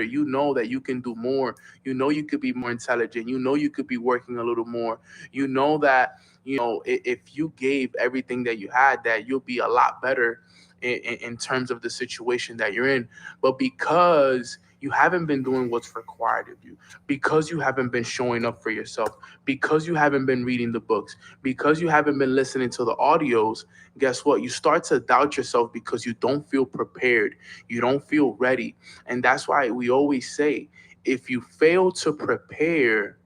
You know that you can do more. You know you could be more intelligent. You know you could be working a little more. You know that, if you gave everything that you had, that you'll be a lot better in terms of the situation that you're in. But because you haven't been doing what's required of you, because you haven't been showing up for yourself, because you haven't been reading the books, because you haven't been listening to the audios, guess what? You start to doubt yourself because you don't feel prepared. You don't feel ready. And that's why we always say, if you fail to prepare,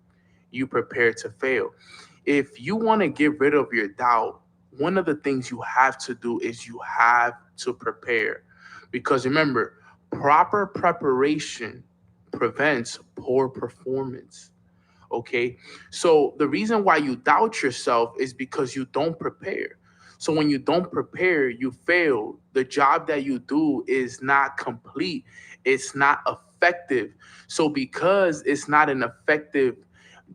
you prepare to fail. If you want to get rid of your doubt, one of the things you have to do is you have to prepare. Because remember, proper preparation prevents poor performance. Okay. So the reason why you doubt yourself is because you don't prepare. So when you don't prepare, you fail. The job that you do is not complete, it's not effective. So because it's not an effective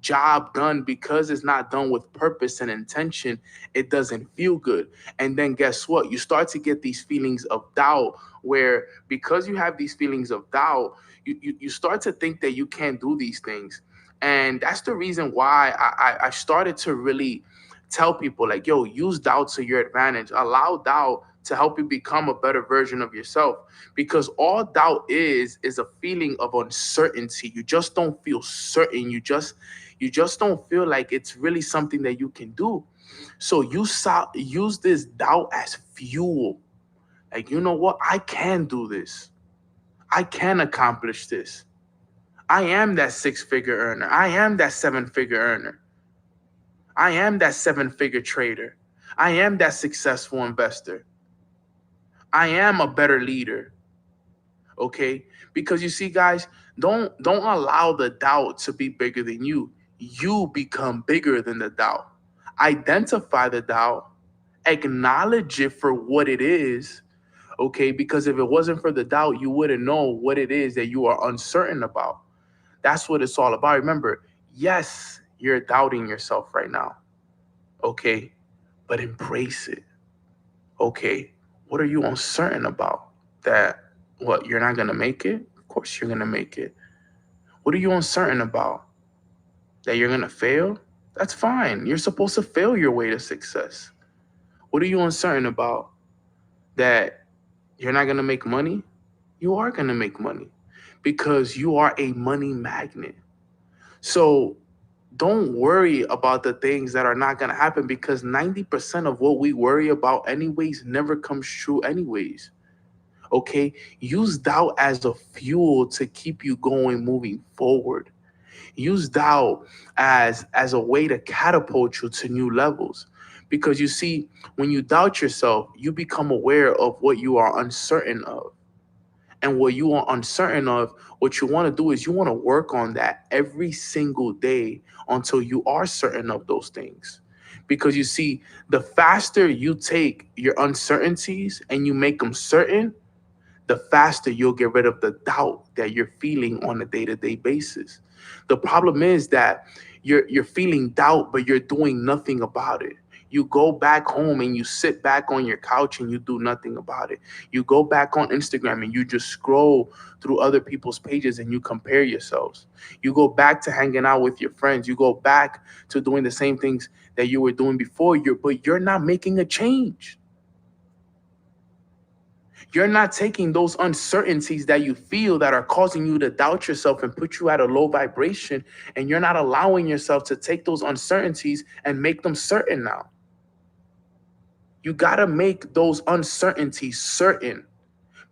job done, because it's not done with purpose and intention, it doesn't feel good. And then guess what? You start to get these feelings of doubt, where because you have these feelings of doubt, you start to think that you can't do these things. And that's the reason why I started to really tell people, like, yo, use doubt to your advantage. Allow doubt to help you become a better version of yourself. Because all doubt is a feeling of uncertainty. You just don't feel certain. You just don't feel like it's really something that you can do. So use this doubt as fuel. Like, you know what? I can do this. I can accomplish this. I am that six-figure earner. I am that seven-figure earner. I am that seven-figure trader. I am that successful investor. I am a better leader. Okay? Because you see, guys, don't allow the doubt to be bigger than you. You become bigger than the doubt. Identify the doubt, acknowledge it for what it is. Okay? Because if it wasn't for the doubt, you wouldn't know what it is that you are uncertain about. That's what it's all about. Remember, yes, you're doubting yourself right now. Okay. But embrace it. Okay. What are you uncertain about? That what, you're not going to make it? Of course you're going to make it. What are you uncertain about? That you're going to fail? That's fine. You're supposed to fail your way to success. What are you uncertain about? That you're not going to make money? You are going to make money because you are a money magnet. So don't worry about the things that are not going to happen, because 90% of what we worry about anyways never comes true anyways. Okay? Use doubt as a fuel to keep you going, moving forward. Use doubt as a way to catapult you to new levels. Because you see, when you doubt yourself, you become aware of what you are uncertain of. And what you are uncertain of, what you want to do is you want to work on that every single day until you are certain of those things. Because you see, the faster you take your uncertainties and you make them certain, the faster you'll get rid of the doubt that you're feeling on a day-to-day basis. The problem is that you're feeling doubt, but you're doing nothing about it. You go back home and you sit back on your couch and you do nothing about it. You go back on Instagram and you just scroll through other people's pages and you compare yourselves. You go back to hanging out with your friends. You go back to doing the same things that you were doing before, but you're not making a change. You're not taking those uncertainties that you feel that are causing you to doubt yourself and put you at a low vibration, and you're not allowing yourself to take those uncertainties and make them certain now. You got to make those uncertainties certain,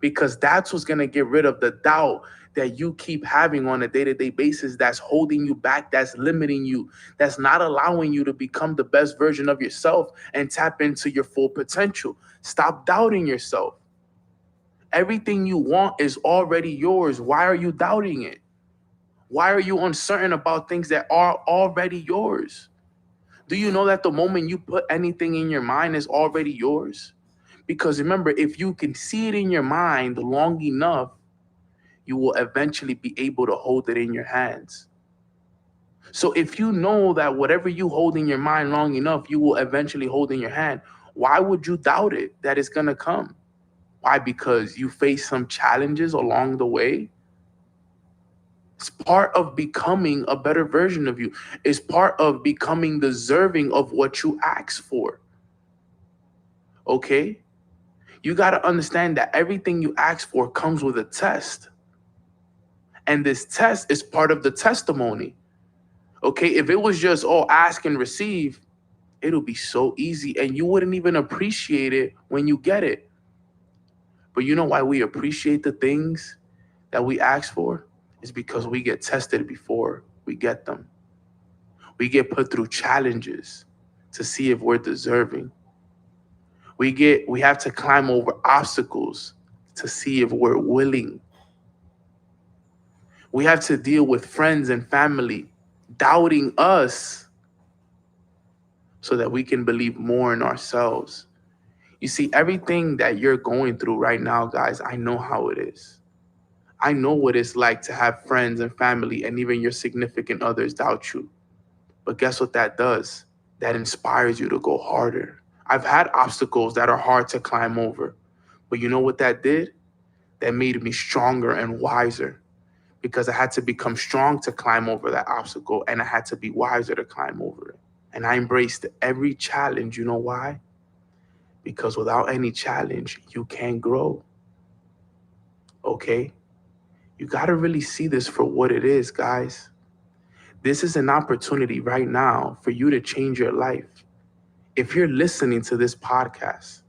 because that's what's going to get rid of the doubt that you keep having on a day-to-day basis, that's holding you back, that's limiting you, that's not allowing you to become the best version of yourself and tap into your full potential. Stop doubting yourself. Everything you want is already yours. Why are you doubting it? Why are you uncertain about things that are already yours? Do you know that the moment you put anything in your mind is already yours? Because remember, if you can see it in your mind long enough, you will eventually be able to hold it in your hands. So if you know that whatever you hold in your mind long enough, you will eventually hold in your hand, why would you doubt it that it's going to come? Why? Because you face some challenges along the way. It's part of becoming a better version of you. It's part of becoming deserving of what you ask for. Okay? You got to understand that everything you ask for comes with a test. And this test is part of the testimony. Okay? If it was just all ask and receive, it'll be so easy and you wouldn't even appreciate it when you get it. But you know why we appreciate the things that we ask for? Is because we get tested before we get them. We get put through challenges to see if we're deserving. We have to climb over obstacles to see if we're willing. We have to deal with friends and family doubting us so that we can believe more in ourselves. You see, everything that you're going through right now, guys, I know how it is. I know what it's like to have friends and family and even your significant others doubt you. But guess what that does? That inspires you to go harder. I've had obstacles that are hard to climb over. But you know what that did? That made me stronger and wiser because I had to become strong to climb over that obstacle and I had to be wiser to climb over it. And I embraced every challenge. You know why? Because without any challenge, you can't grow. Okay? You got to really see this for what it is, guys. This is an opportunity right now for you to change your life. If you're listening to this podcast,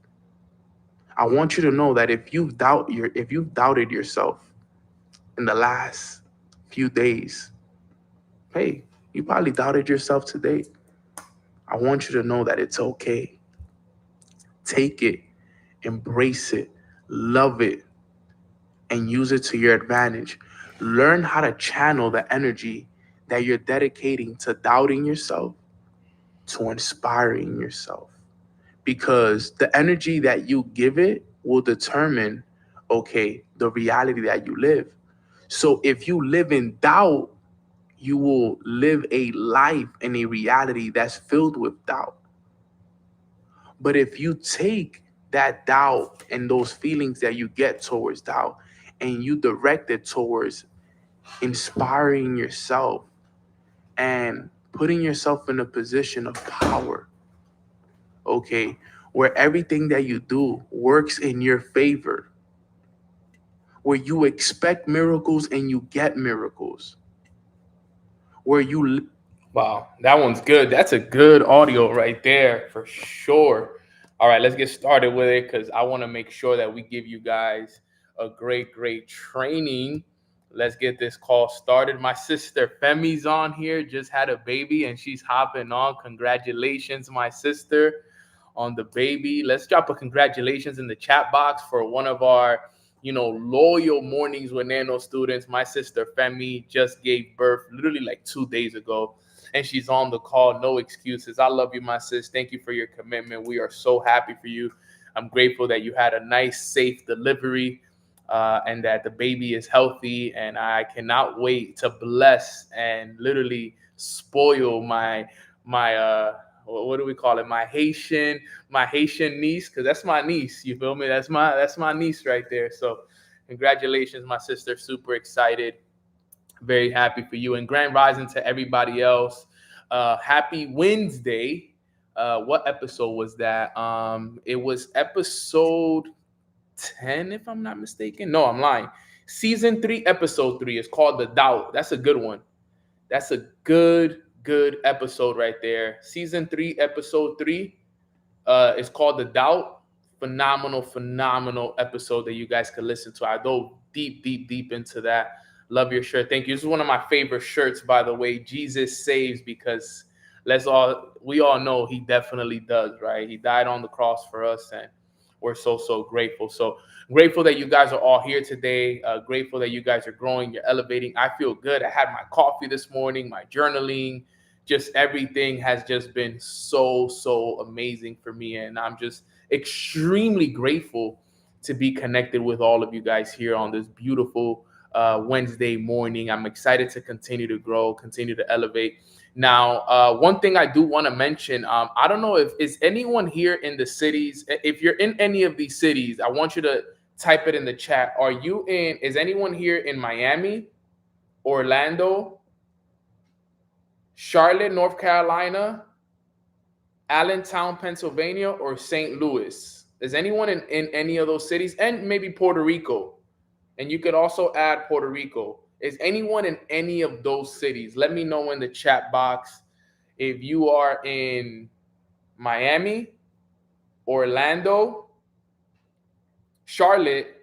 I want you to know that if you've doubted yourself in the last few days, hey, you probably doubted yourself today. I want you to know that it's okay. Take it, embrace it, love it, and use it to your advantage. Learn how to channel the energy that you're dedicating to doubting yourself to inspiring yourself. Because the energy that you give it will determine, okay, the reality that you live. So if you live in doubt, you will live a life and a reality that's filled with doubt. But if you take that doubt and those feelings that you get towards doubt and you direct it towards inspiring yourself and putting yourself in a position of power, okay, where everything that you do works in your favor, where you expect miracles and you get miracles, where you Wow, that one's good. That's a good audio right there for sure. All right, let's get started with it because I want to make sure that we give you guys a great training. Let's get this call started. My sister Femi's on here, just had a baby and she's hopping on. Congratulations, my sister, on the baby. Let's drop a congratulations in the chat box for one of our loyal mornings with Nano students. My sister Femi just gave birth literally like 2 days ago and she's on the call. No excuses. I love you, my sis. Thank you for your commitment. We are so happy for you. I'm grateful that you had a nice, safe delivery and that the baby is healthy. And I cannot wait to bless and literally spoil my what do we call it? My Haitian niece, because that's my niece. You feel me? That's my niece right there. So congratulations, my sister. Super excited. Very happy for you. And grand rising to everybody else. Happy Wednesday. What episode was that? It was episode 10, if I'm not mistaken. No, I'm lying. Season 3, episode 3 is called The Doubt. That's a good one. That's a good episode right there. Season 3, episode 3 is called The Doubt. Phenomenal episode that you guys could listen to. I go deep into that. Love your shirt. Thank you. This is one of my favorite shirts, by the way. Jesus saves, because we all know he definitely does, right? He died on the cross for us, and we're so grateful. So grateful that you guys are all here today. Grateful that you guys are growing, you're elevating. I feel good. I had my coffee this morning, my journaling, just everything has just been so amazing for me. And I'm just extremely grateful to be connected with all of you guys here on this beautiful Wednesday morning. I'm excited to continue to grow, continue to elevate. Now, one thing I do want to mention, I don't know if is anyone here in the cities. If you're in any of these cities, I want you to type it in the chat. Is anyone here in Miami Orlando, Charlotte, North Carolina, Allentown, Pennsylvania, or St. Louis? Is anyone in any of those cities? And maybe Puerto Rico. And you could also add Puerto Rico. Is anyone in any of those cities? Let me know in the chat box if you are in Miami, Orlando, Charlotte,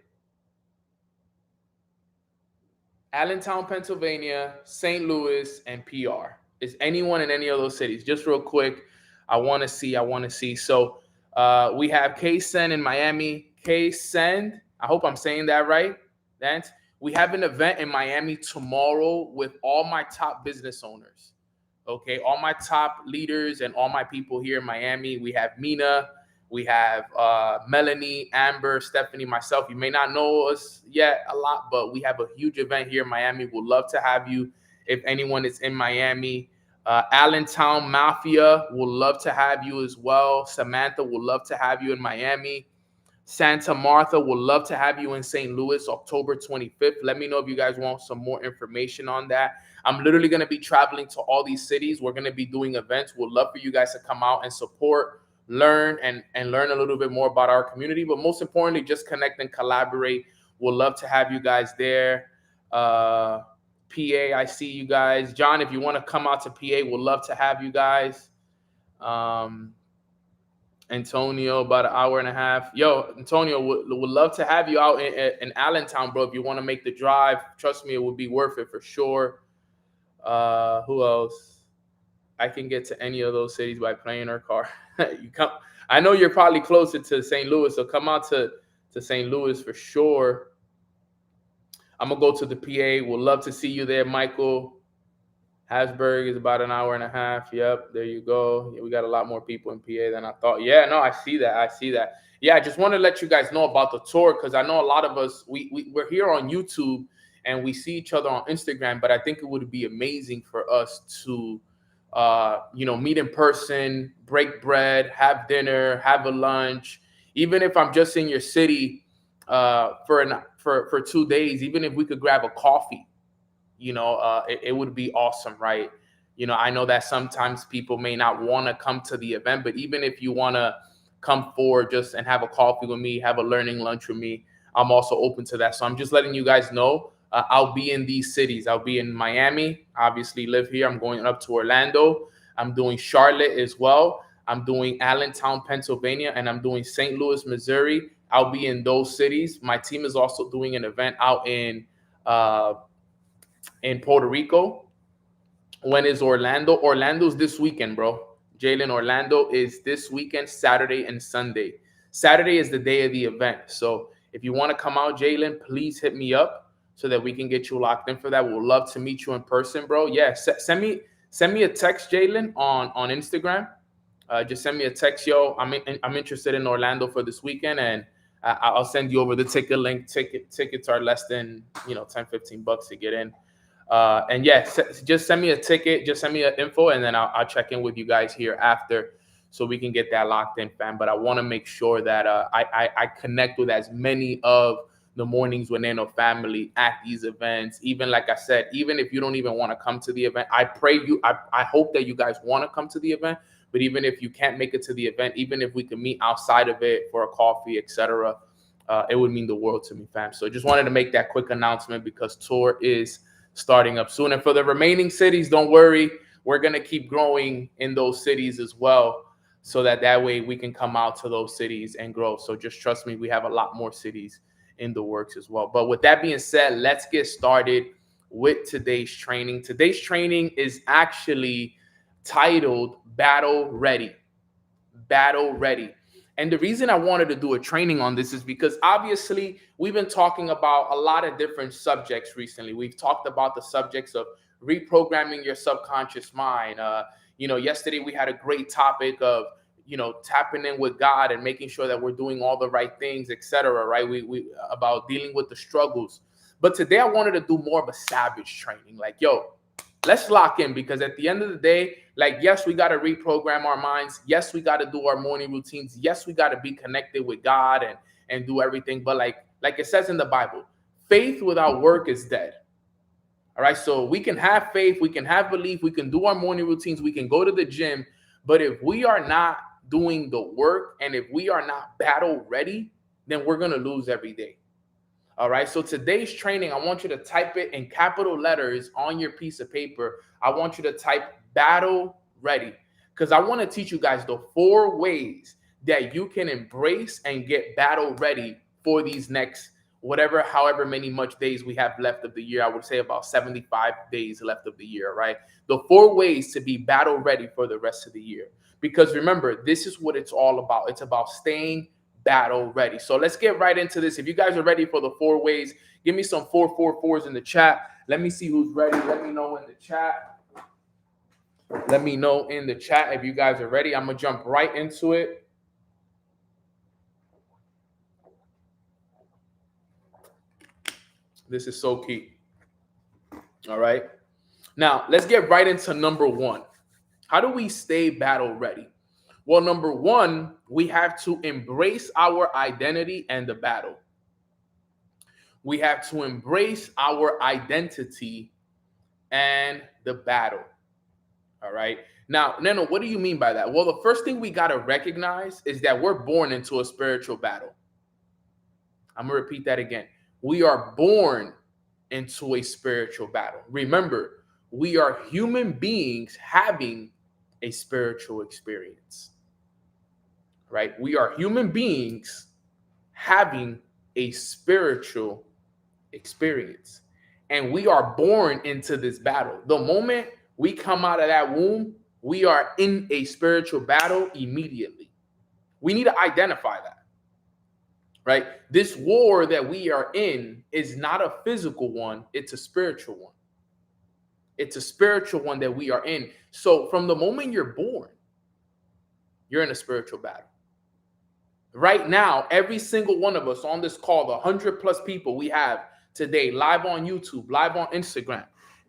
Allentown, Pennsylvania, St. Louis, and PR. Is anyone in any of those cities? Just real quick, I want to see. So we have K-Send in Miami. K-Send, I hope I'm saying that right. We have an event in Miami tomorrow with all my top business owners. Okay, all my top leaders and all my people here in Miami. We have Mina, we have Melanie, Amber, Stephanie, myself. You may not know us yet a lot, but we have a huge event here in Miami. We'd love to have you if anyone is in Miami. Allentown Mafia will love to have you as well. Samantha will love to have you in Miami. Santa Martha will love to have you in St. Louis, October 25th. Let me know if you guys want some more information on that. I'm literally going to be traveling to all these cities. We're going to be doing events. We'd love for you guys to come out and support, learn, and learn a little bit more about our community. But most importantly, just connect and collaborate. We'd love to have you guys there. PA, I see you guys. John, if you want to come out to PA, we'd love to have you guys. Antonio, about an hour and a half. Yo, Antonio, would love to have you out in Allentown, bro. If you want to make the drive, trust me, it would be worth it for sure. Who else? I can get to any of those cities by plane or car. You come. I know you're probably closer to St. Louis, so come out to St. Louis for sure. I'm gonna go to the PA. We'll love to see you there, Michael. Hasburg is about an hour and a half. Yep, there you go. Yeah, we got a lot more people in PA than I thought. Yeah, no, I see that. Yeah, I just want to let you guys know about the tour because I know a lot of us, we're here on YouTube and we see each other on Instagram, but I think it would be amazing for us to, meet in person, break bread, have dinner, have a lunch. Even if I'm just in your city for 2 days, even if we could grab a coffee. It would be awesome, right? I know that sometimes people may not want to come to the event, but even if you want to come forward just and have a coffee with me, have a learning lunch with me, I'm also open to that. So I'm just letting you guys know I'll be in these cities. I'll be in Miami, obviously live here. I'm going up to Orlando. I'm doing Charlotte as well. I'm doing Allentown, Pennsylvania, and I'm doing St. Louis, Missouri. I'll be in those cities. My team is also doing an event out in Puerto Rico. When is Orlando? Orlando's this weekend, bro. Jalen, Orlando is this weekend, Saturday and Sunday. Saturday is the day of the event. So if you want to come out, Jalen, please hit me up so that we can get you locked in for that. We'll love to meet you in person, bro. Yeah, send me a text, Jalen, on Instagram. Just send me a text, yo. I'm interested in Orlando for this weekend, and I'll send you over the ticket link. Tickets are less than $10-15 to get in. And yeah, just send me a ticket, just send me an info, and then I'll check in with you guys here after so we can get that locked in, fam. But I want to make sure that I connect with as many of the Mornings with Nano family at these events. Even like I said, even if you don't even want to come to the event, I hope that you guys want to come to the event. But even if you can't make it to the event, even if we can meet outside of it for a coffee, etc., it would mean the world to me, fam. So just wanted to make that quick announcement because tour is starting up soon. And for the remaining cities, don't worry. We're going to keep growing in those cities as well so that way we can come out to those cities and grow. So just trust me, we have a lot more cities in the works as well. But with that being said, let's get started with today's training. Today's training is actually titled Battle Ready. Battle Ready. And the reason I wanted to do a training on this is because obviously we've been talking about a lot of different subjects recently. We've talked about the subjects of reprogramming your subconscious mind. Yesterday we had a great topic of, tapping in with God and making sure that we're doing all the right things, etc. Right? We about dealing with the struggles. But today I wanted to do more of a savage training. Like, yo, let's lock in, because at the end of the day, like, yes, we got to reprogram our minds. Yes, we got to do our morning routines. Yes, we got to be connected with God and do everything. But like it says in the Bible, faith without work is dead. All right. So we can have faith, we can have belief, we can do our morning routines, we can go to the gym. But if we are not doing the work and if we are not battle ready, then we're going to lose every day. All right. So today's training, I want you to type it in capital letters on your piece of paper. I want you to type battle ready because I want to teach you guys the 4 ways that you can embrace and get battle ready for these next however many much days we have left of the year. I would say about 75 days left of the year, right? The 4 ways to be battle ready for the rest of the year. Because remember, this is what it's all about. It's about staying battle ready. So let's get right into this. If you guys are ready for the 4 ways, give me some 444s in the chat. Let me see who's ready. Let me know in the chat. Let me know in the chat if you guys are ready. I'm going to jump right into it. This is so key. All right. Now, let's get right into number 1. How do we stay battle ready? Well, number 1, we have to embrace our identity and the battle. We have to embrace our identity and the battle. All right. Now, Neno, what do you mean by that? Well, the first thing we got to recognize is that we're born into a spiritual battle. I'm going to repeat that again. We are born into a spiritual battle. Remember, we are human beings having a spiritual experience. Right? We are human beings having a spiritual experience. And we are born into this battle. The moment we come out of that womb, we are in a spiritual battle immediately. We need to identify that. Right? This war that we are in is not a physical one, it's a spiritual one. It's a spiritual one that we are in. So from the moment you're born, you're in a spiritual battle. Right now, every single one of us on this call, the 100+ people we have today, live on YouTube, live on Instagram,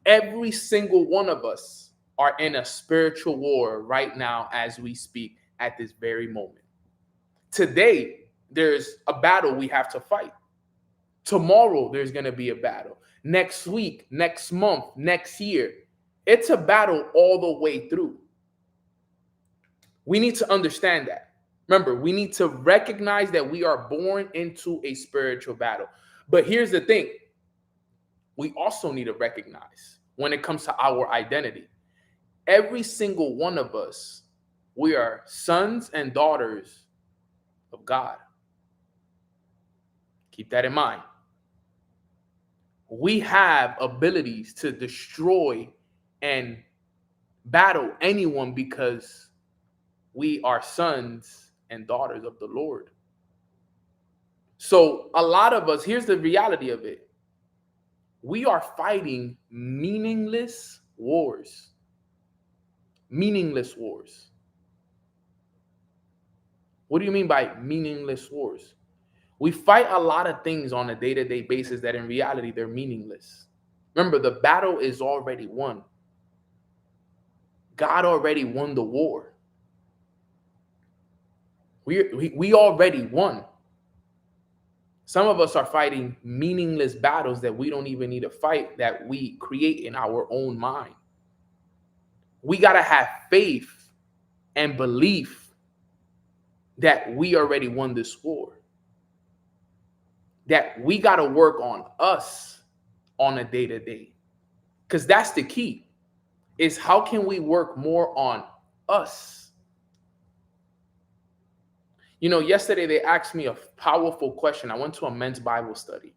every single one of us are in a spiritual war right now as we speak at this very moment. Today, there's a battle we have to fight. Tomorrow, there's going to be a battle. Next week, next month, next year. It's a battle all the way through. We need to understand that. Remember, we need to recognize that we are born into a spiritual battle. But here's the thing. We also need to recognize when it comes to our identity, every single one of us, we are sons and daughters of God. Keep that in mind. We have abilities to destroy and battle anyone because we are sons and daughters of the Lord. So a lot of us, here's the reality of it. We are fighting meaningless wars. Meaningless wars. What do you mean by meaningless wars? We fight a lot of things on a day-to-day basis that in reality, they're meaningless. Remember, the battle is already won. God already won the war. We already won. Some of us are fighting meaningless battles that we don't even need to fight, that we create in our own mind. We got to have faith and belief that we already won this war. That we got to work on us on a day-to-day. Because that's the key, is how can we work more on us? You know, yesterday they asked me a powerful question. I went to a men's Bible study.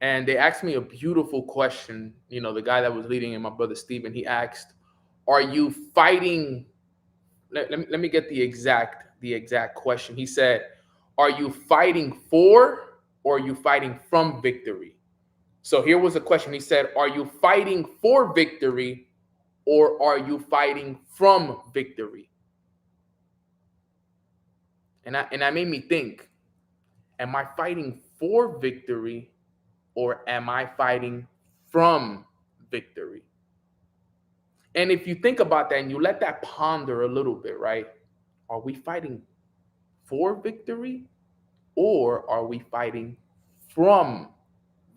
And they asked me a beautiful question. You know, the guy that was leading it, my brother Stephen, he asked, are you fighting? Let me get the exact question. He said, are you fighting for or are you fighting from victory? So here was the question. He said, are you fighting for victory or are you fighting from victory? And that made me think, am I fighting for victory or am I fighting from victory? And if you think about that and you let that ponder a little bit, right? Are we fighting for victory or are we fighting from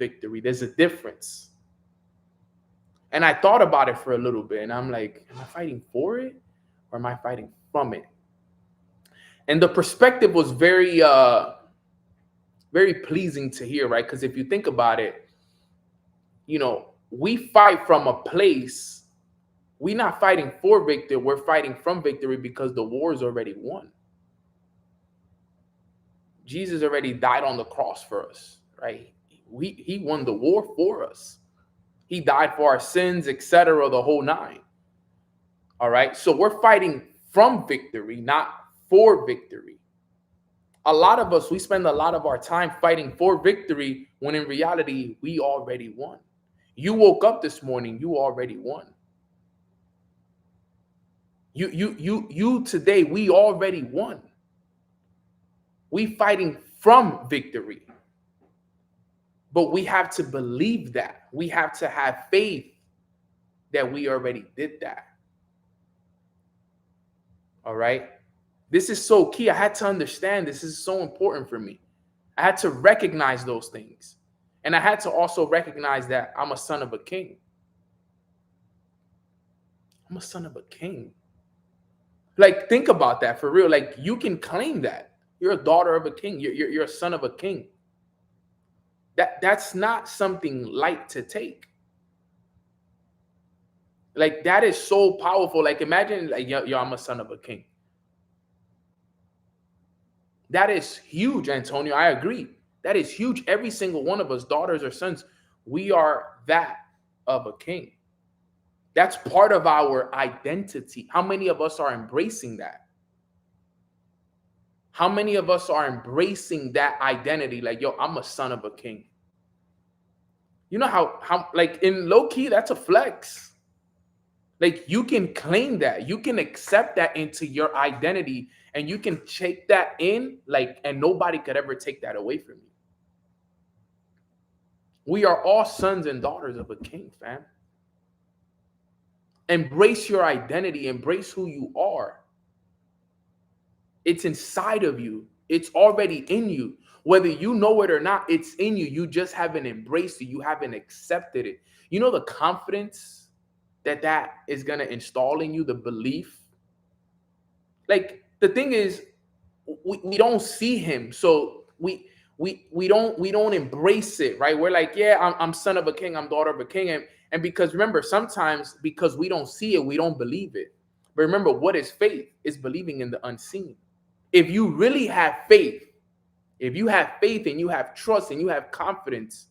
victory. There's a difference. And I thought about it for a little bit, and I'm like, am I fighting for it or am I fighting from it? And the perspective was very very pleasing to hear, right? Because if you think about it, we fight from a place. We're not fighting for victory. We're fighting from victory because the war is already won. Jesus already died on the cross for us, right? He won the war for us. He died for our sins, etc., the whole nine. All right. So we're fighting from victory, not for victory. A lot of us, we spend a lot of our time fighting for victory when in reality, we already won. You woke up this morning, you already won. You today, we already won. We fighting from victory. But we have to believe that. We have to have faith that we already did that. All right. This is so key. I had to understand this is so important for me. I had to recognize those things. And I had to also recognize that I'm a son of a king. I'm a son of a king. Like, think about that for real. Like, you can claim that. You're a daughter of a king. You're a son of a king. That's not something light to take. Like, that is so powerful. Like, imagine, like, yo, I'm a son of a king. That is huge, Antonio. I agree. That is huge. Every single one of us, daughters or sons, we are that of a king. That's part of our identity. How many of us are embracing that? How many of us are embracing that identity? Like, yo, I'm a son of a king. You know how like in low key, that's a flex. Like, you can claim that. You can accept that into your identity, and you can take that in, like, and nobody could ever take that away from you. We are all sons and daughters of a king, fam. Embrace your identity. Embrace who you are. It's inside of you. It's already in you. Whether you know it or not, it's in you. You just haven't embraced it. You haven't accepted it. You know the confidence that is going to install in you, the belief. Like, the thing is, we don't see him. So we don't embrace it, right? We're like, yeah, I'm son of a king. I'm daughter of a king. And because remember, sometimes because we don't see it, we don't believe it. But remember, what is faith? It's believing in the unseen. If you really have faith, if you have faith and you have trust and you have confidence,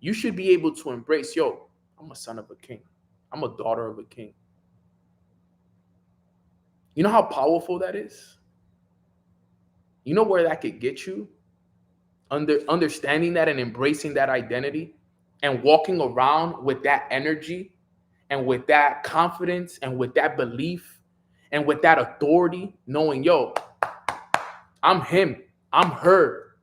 you should be able to embrace, yo, I'm a son of a king. I'm a daughter of a king. You know how powerful that is? You know where that could get you? Understanding that and embracing that identity and walking around with that energy and with that confidence and with that belief and with that authority, knowing, yo, I'm him, I'm her.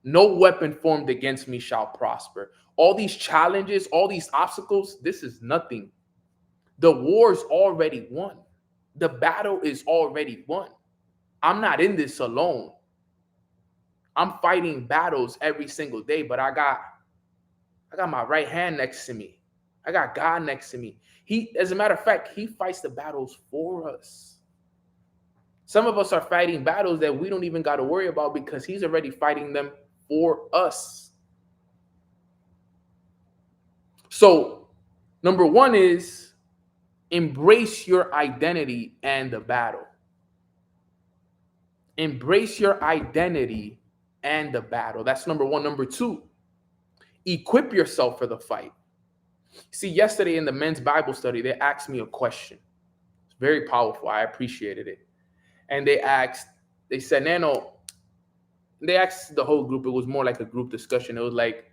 No weapon formed against me shall prosper. All these challenges, all these obstacles, this is nothing. The war's already won. The battle is already won. I'm not in this alone. I'm fighting battles every single day, but I got my right hand next to me. I got God next to me. He, as a matter of fact, he fights the battles for us. Some of us are fighting battles that we don't even got to worry about because he's already fighting them for us. So, number one is embrace your identity and the battle. Embrace your identity and the battle. That's number one. Number two, equip yourself for the fight. See, yesterday in the men's Bible study, they asked me a question. It's very powerful. I appreciated it. And they said, Nano, they asked the whole group. It was more like a group discussion. It was like,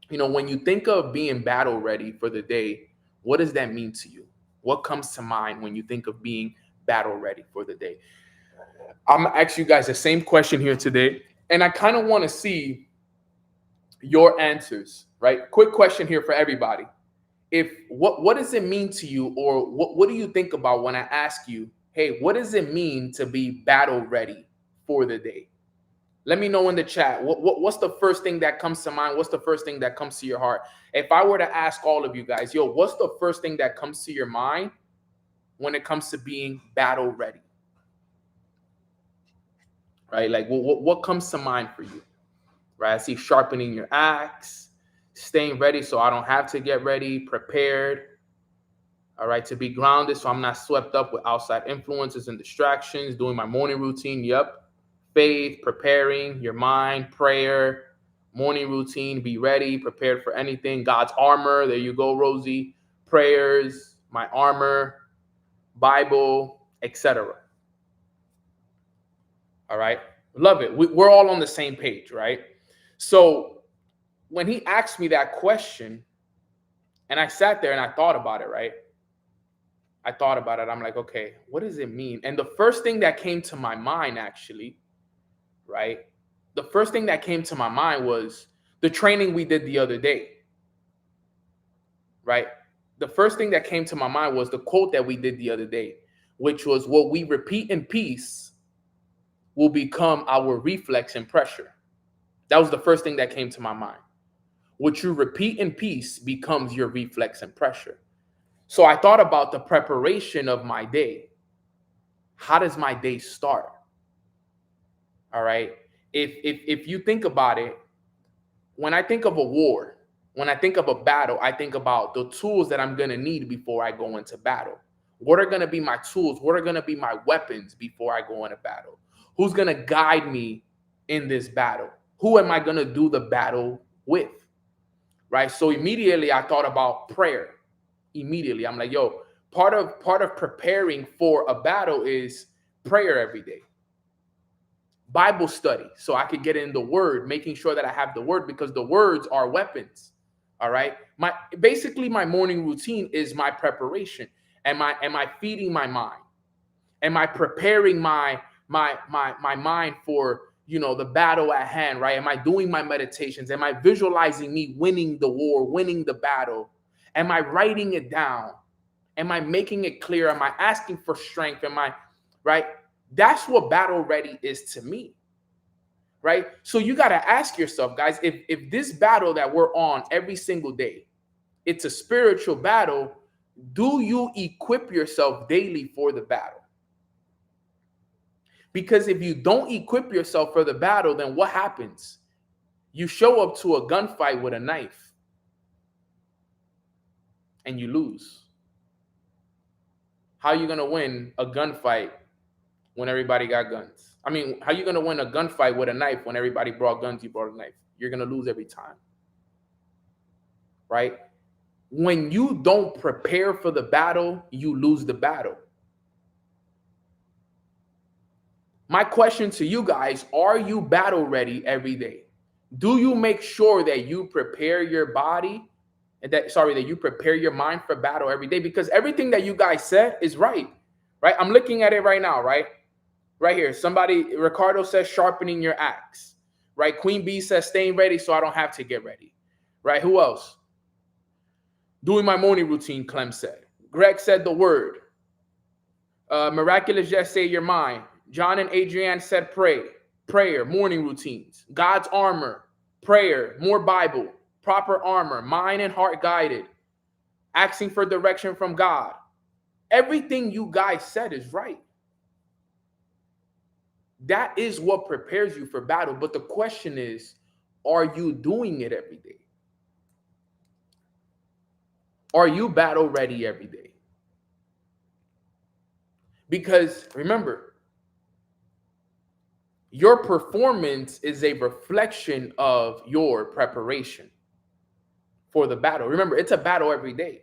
when you think of being battle ready for the day, what does that mean to you? What comes to mind when you think of being battle ready for the day? I'm going to ask you guys the same question here today. And I kind of want to see your answers, right? Quick question here for everybody. What does it mean to you, or what do you think about when I ask you, hey, what does it mean to be battle ready for the day? Let me know in the chat. What's the first thing that comes to mind? What's the first thing that comes to your heart? If I were to ask all of you guys, yo, what's the first thing that comes to your mind when it comes to being battle ready? Right? Like what comes to mind for you? Right? I see sharpening your axe, staying ready so I don't have to get ready, prepared. All right, to be grounded so I'm not swept up with outside influences and distractions, doing my morning routine. Yep. Faith, preparing your mind, prayer, morning routine, be ready, prepared for anything. God's armor. There you go, Rosie. Prayers, my armor, Bible, etc. All right. Love it. We're all on the same page, right? So when he asked me that question, and I sat there and I thought about it, right? I thought about it. I'm like, okay, what does it mean? And the first thing that came to my mind, actually, right? The first thing that came to my mind was the training we did the other day, right? The first thing that came to my mind was the quote that we did the other day, which was, what we repeat in peace will become our reflex in pressure. That was the first thing that came to my mind. What you repeat in peace becomes your reflex in pressure. So I thought about the preparation of my day. How does my day start? All right. If you think about it, when I think of a war, when I think of a battle, I think about the tools that I'm going to need before I go into battle. What are going to be my tools? What are going to be my weapons before I go into battle? Who's going to guide me in this battle? Who am I going to do the battle with? Right. So immediately I thought about prayer. Immediately I'm like, yo, part of preparing for a battle is prayer every day. Bible study, so I could get in the word, making sure that I have the word, because the words are weapons. All right. Basically my morning routine is my preparation. Am I feeding my mind? Am I preparing my mind for, the battle at hand, right? Am I doing my meditations? Am I visualizing me winning the war, winning the battle? Am I writing it down? Am I making it clear? Am I asking for strength? Right? That's what battle ready is to me. Right? So you got to ask yourself, guys, if this battle that we're on every single day, it's a spiritual battle, do you equip yourself daily for the battle? Because if you don't equip yourself for the battle, then what happens? You show up to a gunfight with a knife and you lose. How are you going to win a gunfight when everybody got guns? I mean, how are you going to win a gunfight with a knife when everybody brought guns, you brought a knife? You're going to lose every time. Right? When you don't prepare for the battle, you lose the battle. My question to you guys, are you battle ready every day? Do you make sure that you prepare your body and that you prepare your mind for battle every day? Because everything that you guys said is right. Right? I'm looking at it right now, right? Right here. Ricardo says sharpening your axe. Right? Queen Bee says staying ready so I don't have to get ready. Right? Who else? Doing my morning routine, Clem said. Greg said the word. Miraculous Just say your mind. John and Adrienne said prayer, morning routines, God's armor, prayer, more Bible, proper armor, mind and heart guided, asking for direction from God. Everything you guys said is right. That is what prepares you for battle. But the question is, are you doing it every day? Are you battle ready every day? Because remember, your performance is a reflection of your preparation for the battle. Remember, it's a battle every day.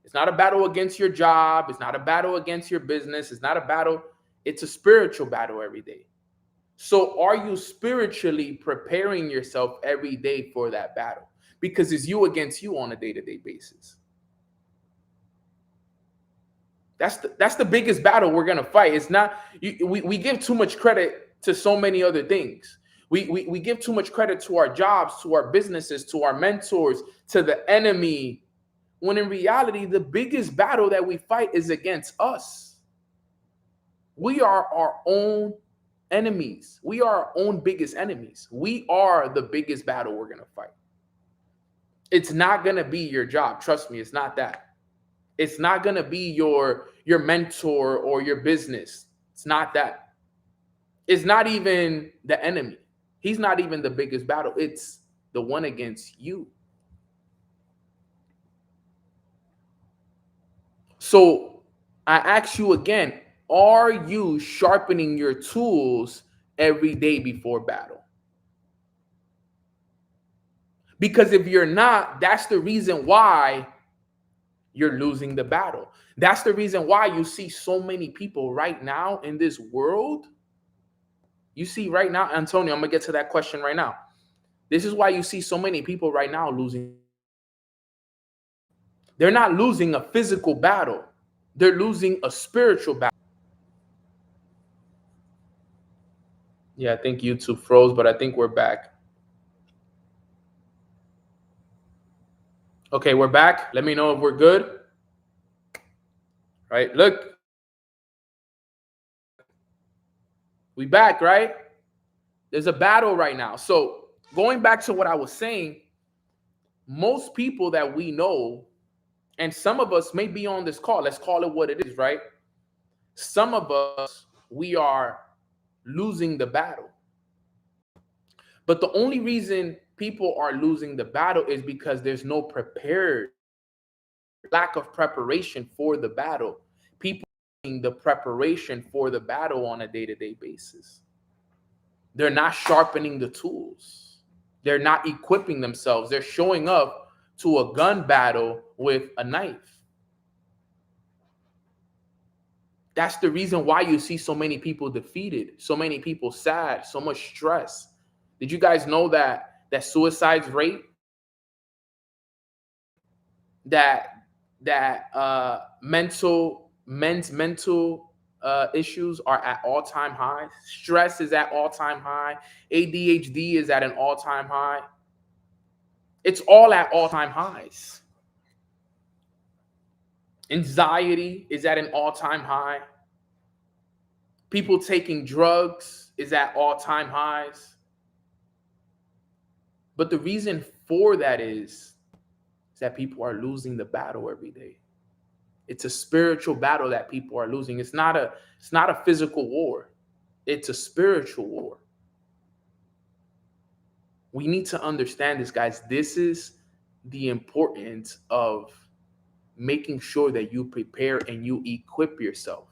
It's not a battle against your job. It's not a battle against your business. It's not a battle. It's a spiritual battle every day. So are you spiritually preparing yourself every day for that battle? Because it's you against you on a day-to-day basis. That's the biggest battle we're going to fight. It's not, we give too much credit to so many other things. We give too much credit to our jobs, to our businesses, to our mentors, to the enemy, when in reality, the biggest battle that we fight is against us. We are our own enemies. We are our own biggest enemies. We are the biggest battle we're going to fight. It's not going to be your job. Trust me, it's not that. It's not going to be your mentor or your business. It's not that. It's not even the enemy. He's not even the biggest battle. It's the one against you. So I ask you again, are you sharpening your tools every day before battle? Because if you're not, that's the reason why you're losing the battle. That's the reason why you see so many people right now in this world. You see right now, Antonio, I'm going to get to that question right now. This is why you see so many people right now losing. They're not losing a physical battle. They're losing a spiritual battle. Yeah, I think YouTube froze, but I think we're back. Okay, we're back. Let me know if we're good. Right? Look. We back, right? There's a battle right now. So going back to what I was saying, most people that we know, and some of us may be on this call, let's call it what it is, right? Some of us, we are losing the battle. But the only reason people are losing the battle is because there's no lack of preparation for the battle. People the preparation for the battle on a day-to-day basis. They're not sharpening the tools. They're not equipping themselves. They're showing up to a gun battle with a knife. That's the reason why you see so many people defeated, so many people sad, so much stress. Did you guys know that suicide rate, that mental issues are at all-time highs? Stress is at all-time high. ADHD is at an all-time high. It's all at all-time highs. Anxiety is at an all-time high. People taking drugs is at all-time highs. But the reason for that is that people are losing the battle every day. It's a spiritual battle that people are losing. It's not a physical war. It's a spiritual war. We need to understand this, guys. This is the importance of making sure that you prepare and you equip yourself.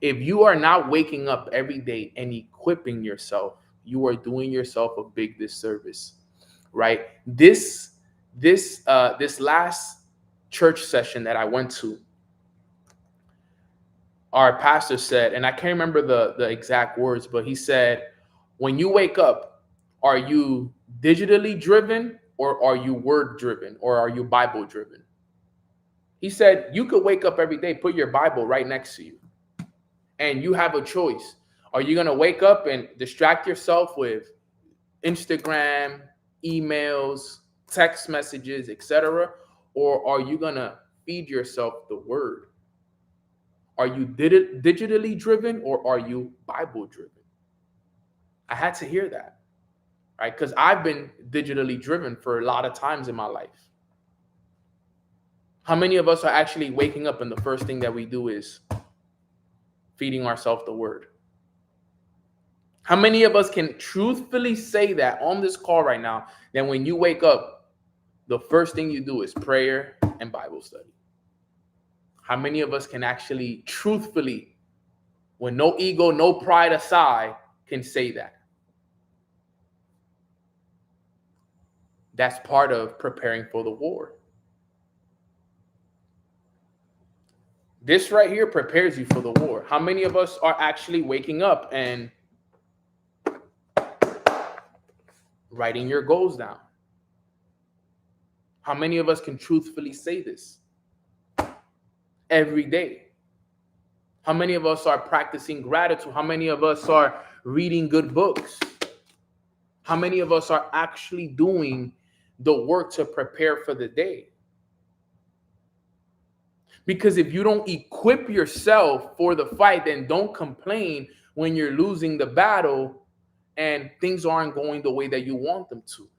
If you are not waking up every day and equipping yourself, you are doing yourself a big disservice, right? This last church session that I went to, our pastor said, and I can't remember the exact words, but he said, when you wake up, are you digitally driven or are you word driven or are you Bible driven? He said, you could wake up every day, put your Bible right next to you, and you have a choice. Are you going to wake up and distract yourself with Instagram, emails, text messages, etc.? Or are you going to feed yourself the word? Are you digitally driven or are you Bible driven? I had to hear that, right? Because I've been digitally driven for a lot of times in my life. How many of us are actually waking up and the first thing that we do is feeding ourselves the word? How many of us can truthfully say that on this call right now, that when you wake up, the first thing you do is prayer and Bible study? How many of us can actually truthfully, with no ego, no pride aside, can say that? That's part of preparing for the war. This right here prepares you for the war. How many of us are actually waking up and writing your goals down? How many of us can truthfully say this every day? How many of us are practicing gratitude? How many of us are reading good books? How many of us are actually doing the work to prepare for the day? Because if you don't equip yourself for the fight, then don't complain when you're losing the battle and things aren't going the way that you want them to.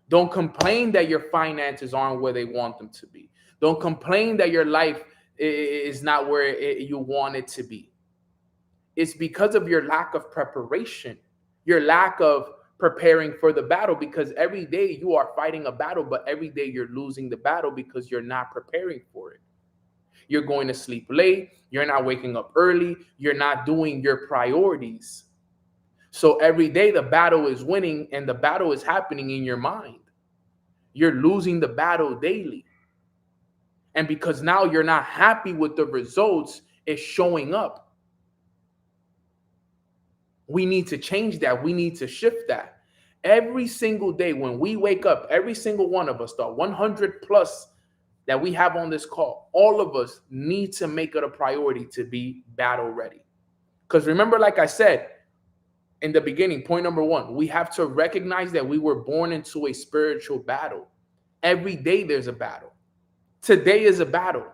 Don't complain that your finances aren't where they want them to be. Don't complain that your life is not where you want it to be. It's because of your lack of preparation, your lack of preparing for the battle, because every day you are fighting a battle, but every day you're losing the battle because you're not preparing for it. You're going to sleep late. You're not waking up early. You're not doing your priorities. So every day the battle is winning and the battle is happening in your mind. You're losing the battle daily. And because now you're not happy with the results, it's showing up. We need to change that. We need to shift that. Every single day when we wake up, every single one of us, the 100 plus that we have on this call, all of us need to make it a priority to be battle ready. Because remember, like I said in the beginning, point number one, we have to recognize that we were born into a spiritual battle. Every day there's a battle. Today is a battle.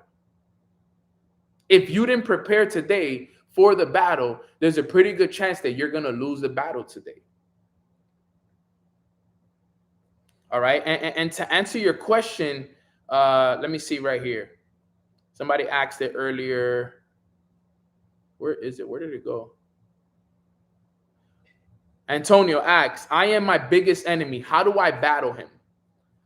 If you didn't prepare today for the battle, there's a pretty good chance that you're going to lose the battle today. All right. And to answer your question, let me see right here. Somebody asked it earlier. Where is it? Where did it go? Antonio asks, I am my biggest enemy. How do I battle him?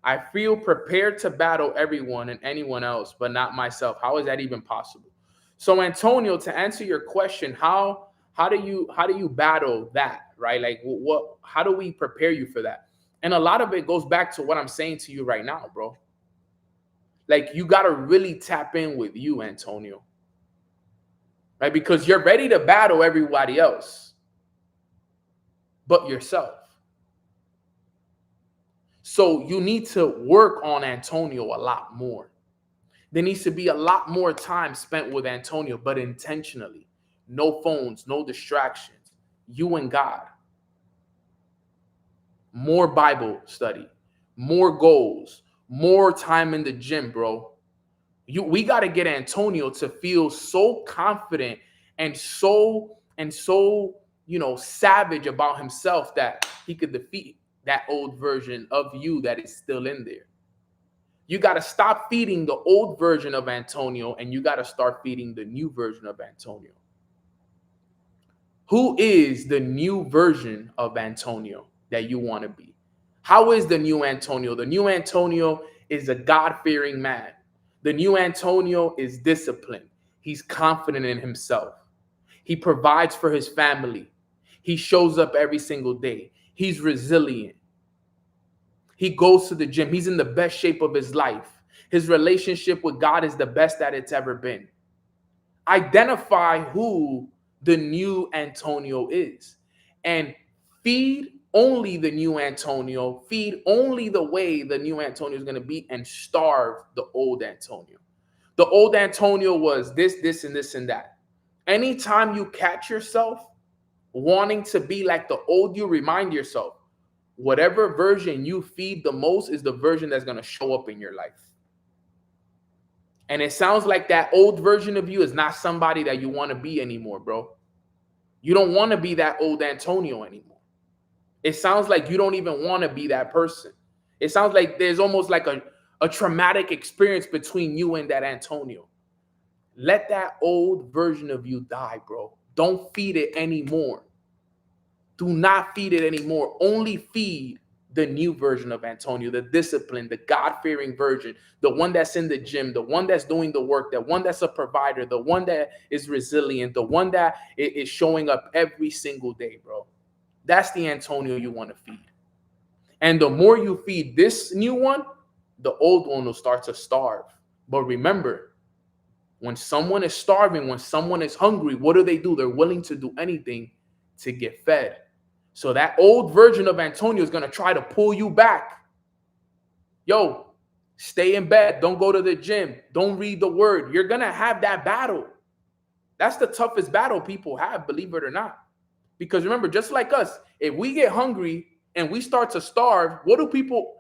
I feel prepared to battle everyone and anyone else, but not myself. How is that even possible? So Antonio, to answer your question, how do you battle that, right? Like how do we prepare you for that? And a lot of it goes back to what I'm saying to you right now, bro. Like you got to really tap in with you, Antonio. Right? Because you're ready to battle everybody else, but yourself. So you need to work on Antonio a lot more. There needs to be a lot more time spent with Antonio, but intentionally. No phones, no distractions. You and God. More Bible study, more goals, more time in the gym, bro. We got to get Antonio to feel so confident and so savage about himself that he could defeat that old version of you that is still in there. You got to stop feeding the old version of Antonio and you got to start feeding the new version of Antonio. Who is the new version of Antonio that you want to be? How is the new Antonio? The new Antonio is a God-fearing man. The new Antonio is disciplined. He's confident in himself. He provides for his family. He shows up every single day. He's resilient. He goes to the gym. He's in the best shape of his life. His relationship with God is the best that it's ever been. Identify who the new Antonio is and feed only the new Antonio, feed only the way the new Antonio is going to be, and starve the old Antonio. The old Antonio was this, and this, and that. Anytime you catch yourself wanting to be like the old you, remind yourself, whatever version you feed the most is the version that's going to show up in your life. And it sounds like that old version of you is not somebody that you want to be anymore, bro. You don't want to be that old Antonio anymore. It sounds like you don't even want to be that person. It sounds like there's almost like a traumatic experience between you and that Antonio. Let that old version of you die, bro. Don't feed it anymore. Do not feed it anymore. Only feed the new version of Antonio, the disciplined, the God-fearing version, the one that's in the gym, the one that's doing the work, the one that's a provider, the one that is resilient, the one that is showing up every single day, bro. That's the Antonio you want to feed. And the more you feed this new one, the old one will start to starve. But remember, when someone is starving, when someone is hungry, what do? They're willing to do anything to get fed. So that old version of Antonio is going to try to pull you back. Yo, stay in bed. Don't go to the gym. Don't read the word. You're going to have that battle. That's the toughest battle people have, believe it or not. Because remember, just like us, if we get hungry and we start to starve, what do people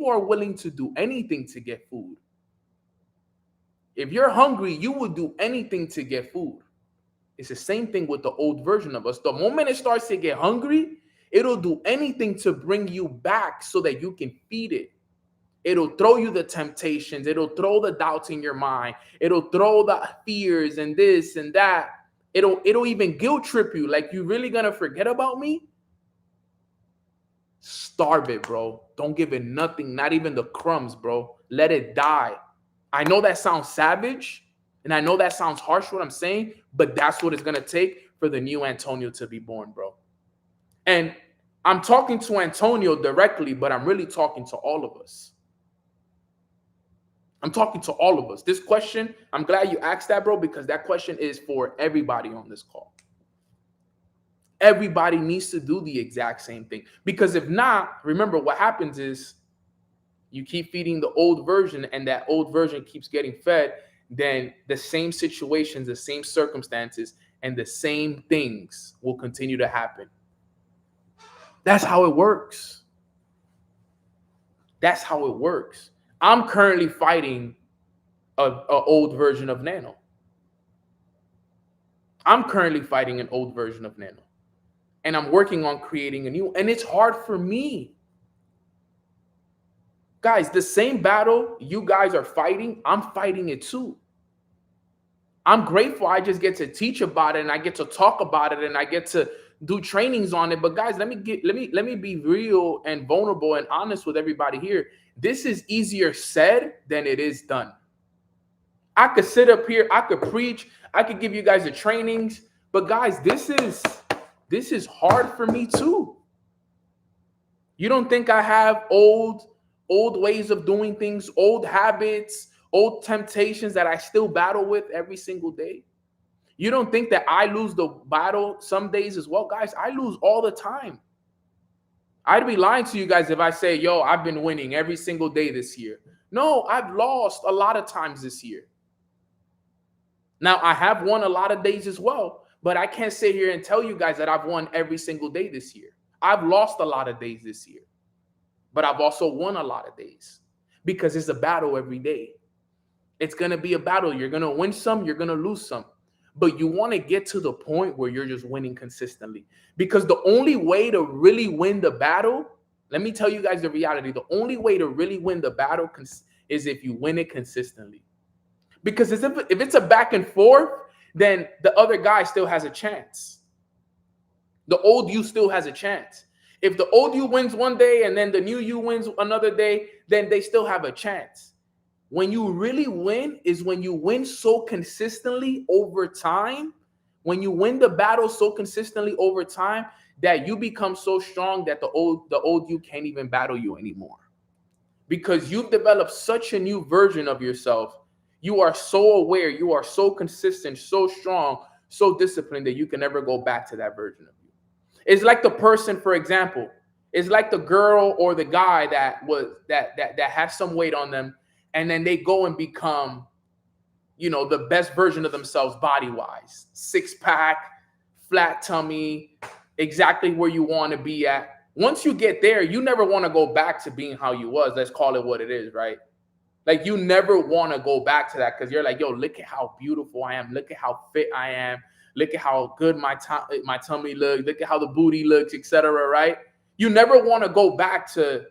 are willing to do anything to get food. If you're hungry, you will do anything to get food. It's the same thing with the old version of us. The moment it starts to get hungry, it'll do anything to bring you back so that you can feed it. It'll throw you the temptations. It'll throw the doubts in your mind. It'll throw the fears and this and that. It'll even guilt trip you. Like, you really gonna forget about me? Starve it, bro. Don't give it nothing, not even the crumbs, bro. Let it die. I know that sounds savage, and I know that sounds harsh what I'm saying, but that's what it's gonna take for the new Antonio to be born, bro. And I'm talking to Antonio directly, but I'm really talking to all of us. I'm talking to all of us. This question, I'm glad you asked that, bro, because that question is for everybody on this call. Everybody needs to do the exact same thing. Because if not, remember what happens is you keep feeding the old version, and that old version keeps getting fed, then the same situations, the same circumstances, and the same things will continue to happen. That's how it works. That's how it works. I'm currently fighting an old version of Nano. I'm currently fighting an old version of Nano. And I'm working on creating a new, and it's hard for me. Guys, the same battle you guys are fighting, I'm fighting it too. I'm grateful I just get to teach about it, and I get to talk about it, and I get to do trainings on it. But guys, let me be real and vulnerable and honest with everybody here. This is easier said than it is done. I could sit up here, I could preach, I could give you guys the trainings, but guys, this is hard for me too. You don't think I have old ways of doing things, old habits, old temptations that I still battle with every single day? You don't think that I lose the battle some days as well? Guys, I lose all the time. I'd be lying to you guys if I say, yo, I've been winning every single day this year. No, I've lost a lot of times this year. Now, I have won a lot of days as well, but I can't sit here and tell you guys that I've won every single day this year. I've lost a lot of days this year, but I've also won a lot of days because it's a battle every day. It's going to be a battle. You're going to win some, you're going to lose some. But you want to get to the point where you're just winning consistently. Because the only way to really win the battle, let me tell you guys the reality. The only way to really win the battle is if you win it consistently. Because if it's a back and forth, then the other guy still has a chance. The old you still has a chance. If the old you wins one day and then the new you wins another day, then they still have a chance. When you really win is when you win so consistently over time, when you win the battle so consistently over time that you become so strong that the old you can't even battle you anymore. Because you've developed such a new version of yourself. You are so aware, you are so consistent, so strong, so disciplined that you can never go back to that version of you. It's like the person, for example, it's like the girl or the guy that has some weight on them, and then they go and become, the best version of themselves body-wise. 6-pack, flat tummy, exactly where you want to be at. Once you get there, you never want to go back to being how you was. Let's call it what it is, right? Like, you never want to go back to that because you're like, yo, look at how beautiful I am. Look at how fit I am. Look at how good my tummy looks. Look at how the booty looks, etc., right? You never want to go back to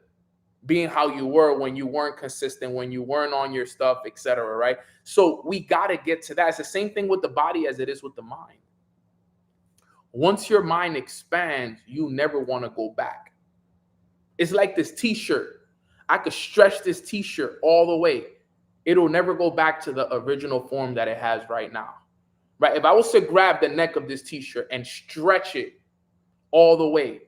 being how you were when you weren't consistent, when you weren't on your stuff, etc., right? So we got to get to that. It's the same thing with the body as it is with the mind. Once your mind expands, you never want to go back. It's like this t-shirt. I could stretch this t-shirt all the way. It'll never go back to the original form that it has right now, right? If I was to grab the neck of this t-shirt and stretch it all the way,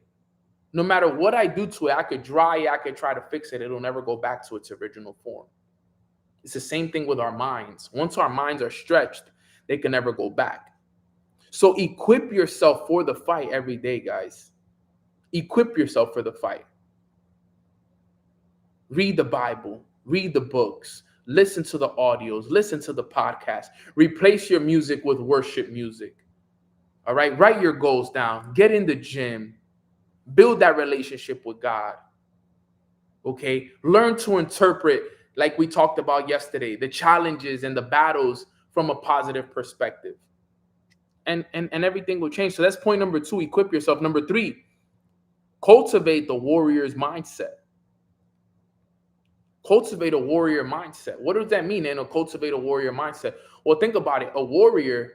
no matter what I do to it, I could dry it, I could try to fix it. It'll never go back to its original form. It's the same thing with our minds. Once our minds are stretched, they can never go back. So equip yourself for the fight every day, guys. Equip yourself for the fight. Read the Bible, read the books, listen to the audios, listen to the podcast. Replace your music with worship music. All right, write your goals down. Get in the gym. Build that relationship with God. Okay, learn to interpret, like we talked about yesterday, the challenges and the battles from a positive perspective. and everything will change. So that's point number 2, equip yourself. Number 3, cultivate the warrior's mindset. Cultivate a warrior mindset. What does that mean? And cultivate a warrior mindset. Well, think about it. A warrior,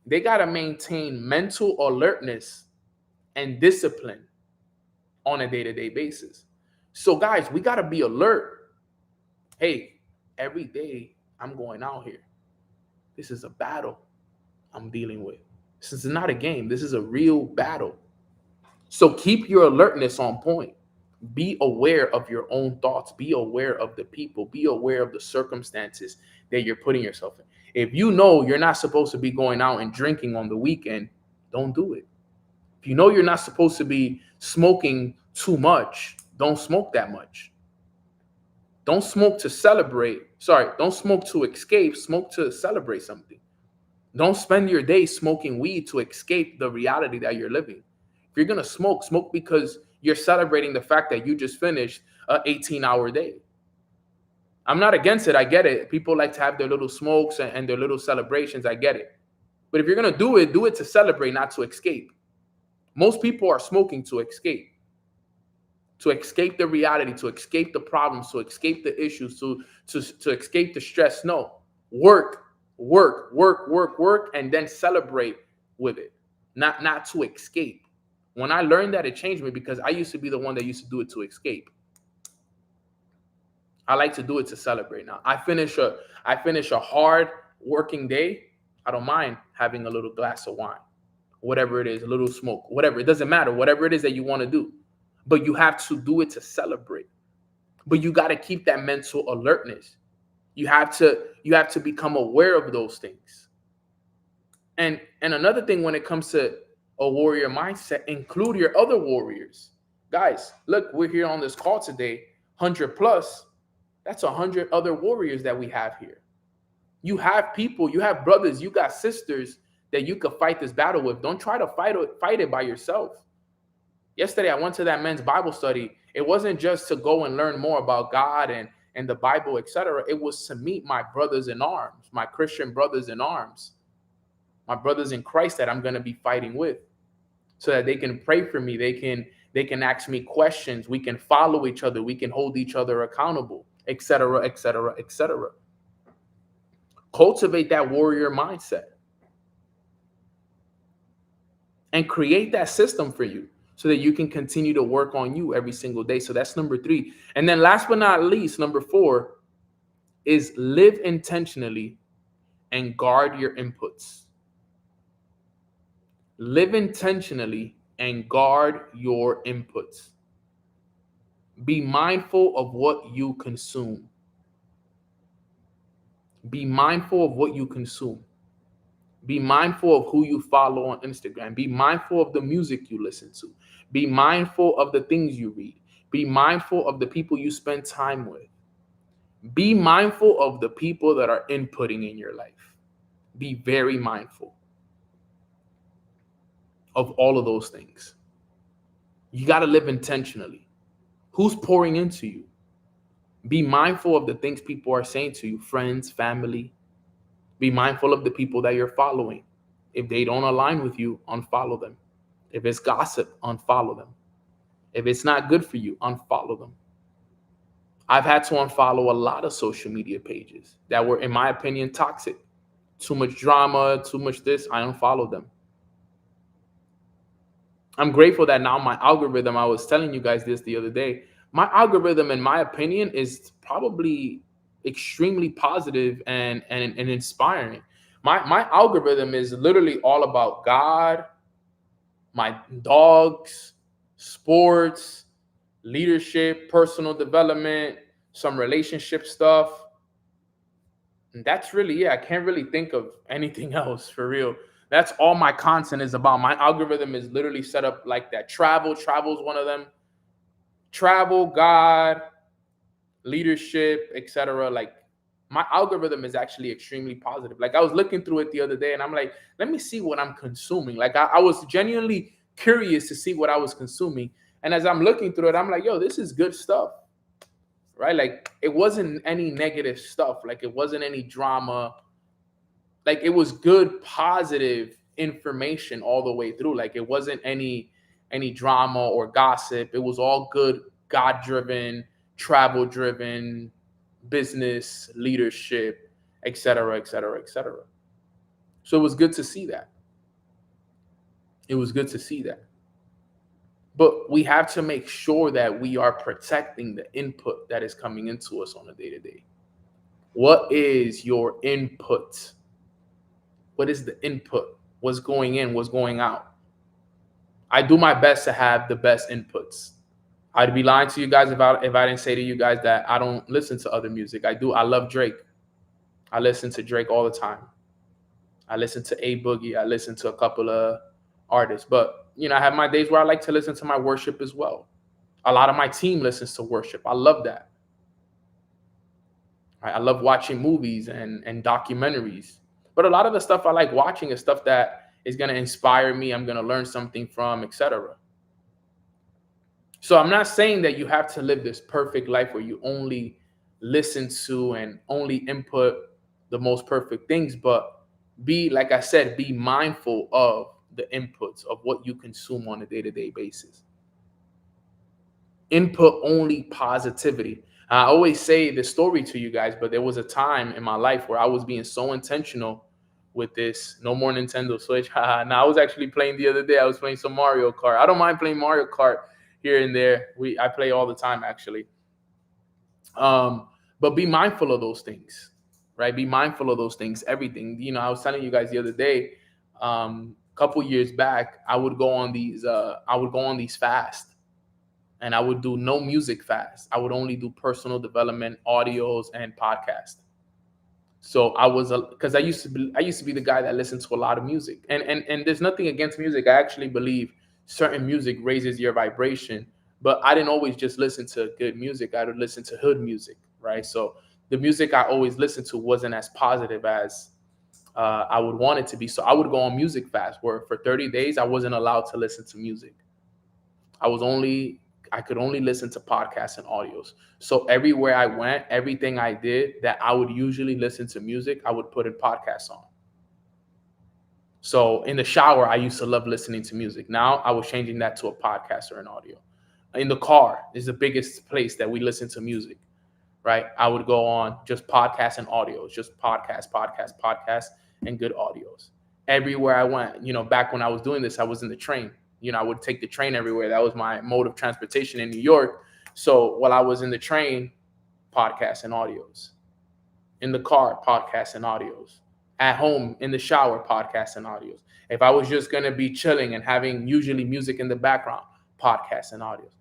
they got to maintain mental alertness and discipline on a day-to-day basis. So guys, we got to be alert. Hey, every day I'm going out here. This is a battle I'm dealing with. This is not a game. This is a real battle. So keep your alertness on point. Be aware of your own thoughts. Be aware of the people. Be aware of the circumstances that you're putting yourself in. If you know you're not supposed to be going out and drinking on the weekend, don't do it. If you know you're not supposed to be smoking too much, don't smoke that much. Don't smoke to celebrate. Sorry, don't smoke to escape. Smoke to celebrate something. Don't spend your day smoking weed to escape the reality that you're living. If you're going to smoke, smoke because you're celebrating the fact that you just finished an 18-hour day. I'm not against it. I get it. People like to have their little smokes and their little celebrations. I get it. But if you're going to do it to celebrate, not to escape. Most people are smoking to escape the reality, to escape the problems, to escape the issues, to escape the stress. No, work, and then celebrate with it, not to escape. When I learned that, it changed me because I used to be the one that used to do it to escape. I like to do it to celebrate now. I finish a hard working day. I don't mind having a little glass of wine, whatever it is, a little smoke, whatever. It doesn't matter, whatever it is that you want to do. But you have to do it to celebrate. But you got to keep that mental alertness. You have to become aware of those things. And another thing when it comes to a warrior mindset, include your other warriors. Guys, look, we're here on this call today, 100 plus. That's 100 other warriors that we have here. You have people, you have brothers, you got sisters that you could fight this battle with. Don't try to fight it by yourself. Yesterday, I went to that men's Bible study. It wasn't just to go and learn more about God and the Bible, etc. It was to meet my brothers in arms, my Christian brothers in arms, my brothers in Christ that I'm going to be fighting with, so that they can pray for me. They can ask me questions. We can follow each other. We can hold each other accountable, etc., etc., etc. Cultivate that warrior mindset and create that system for you so that you can continue to work on you every single day. So that's number 3. And then last but not least, number 4 is live intentionally and guard your inputs. Live intentionally and guard your inputs. Be mindful of what you consume. Be mindful of what you consume. Be mindful of who you follow on Instagram. Be mindful of the music you listen to. Be mindful of the things you read. Be mindful of the people you spend time with. Be mindful of the people that are inputting in your life. Be very mindful of all of those things. You got to live intentionally. Who's pouring into you? Be mindful of the things people are saying to you, friends, family. Be mindful of the people that you're following. If they don't align with you, unfollow them. If it's gossip, unfollow them. If it's not good for you, unfollow them. I've had to unfollow a lot of social media pages that were, in my opinion, toxic. Too much drama, too much this, I unfollowed them. I'm grateful that now my algorithm, I was telling you guys this the other day, my algorithm, in my opinion, is probably extremely positive and inspiring. My algorithm is literally all about God, my dogs, sports, leadership, personal development, some relationship stuff. And that's really, I can't really think of anything else for real. That's all my content is about. My algorithm is literally set up like that. Travel is one of them. Travel, God, leadership, etc. Like, my algorithm is actually extremely positive. Like, I was looking through it the other day and I'm like, let me see what I'm consuming. Like, I was genuinely curious to see what I was consuming. And as I'm looking through it, I'm like, yo, this is good stuff, right? Like, it wasn't any negative stuff. Like, it wasn't any drama. Like, it was good, positive information all the way through. Like, it wasn't any drama or gossip. It was all good, God-driven, travel-driven, business, leadership, et cetera, et cetera, et cetera. So it was good to see that. It was good to see that. But we have to make sure that we are protecting the input that is coming into us on a day-to-day. What is your input? What is the input? What's going in? What's going out? I do my best to have the best inputs. I'd be lying to you guys if I didn't say to you guys that I don't listen to other music. I do. I love Drake. I listen to Drake all the time. I listen to A Boogie. I listen to a couple of artists. But, I have my days where I like to listen to my worship as well. A lot of my team listens to worship. I love that. I love watching movies and documentaries. But a lot of the stuff I like watching is stuff that is going to inspire me. I'm going to learn something from, etc. So I'm not saying that you have to live this perfect life where you only listen to and only input the most perfect things, but like I said, be mindful of the inputs of what you consume on a day-to-day basis. Input only positivity. I always say this story to you guys, but there was a time in my life where I was being so intentional with this. No more Nintendo Switch. Now, I was actually playing the other day. I was playing some Mario Kart. I don't mind playing Mario Kart here and there. I play all the time, actually. But be mindful of those things, right? Be mindful of those things. Everything. I was telling you guys the other day, a couple years back, I would go on these fasts. And I would do no music fast. I would only do personal development, audios, and podcasts. So because I used to be the guy that listened to a lot of music. And there's nothing against music. I actually believe certain music raises your vibration. But I didn't always just listen to good music. I would listen to hood music, right? So the music I always listened to wasn't as positive as I would want it to be. So I would go on music fast, where for 30 days I wasn't allowed to listen to music. I could only listen to podcasts and audios. So everywhere I went, everything I did that I would usually listen to music, I would put in podcasts on. So in the shower, I used to love listening to music. Now I was changing that to a podcast or an audio. In the car is the biggest place that we listen to music, right? I would go on just podcasts and audios, just podcasts, and good audios. Everywhere I went, back when I was doing this, I was in the train. I would take the train everywhere. That was my mode of transportation in New York. So while I was in the train, podcasts and audios. In the car, podcasts and audios. At home, in the shower, podcasts and audios. If I was just going to be chilling and having usually music in the background, podcasts and audios.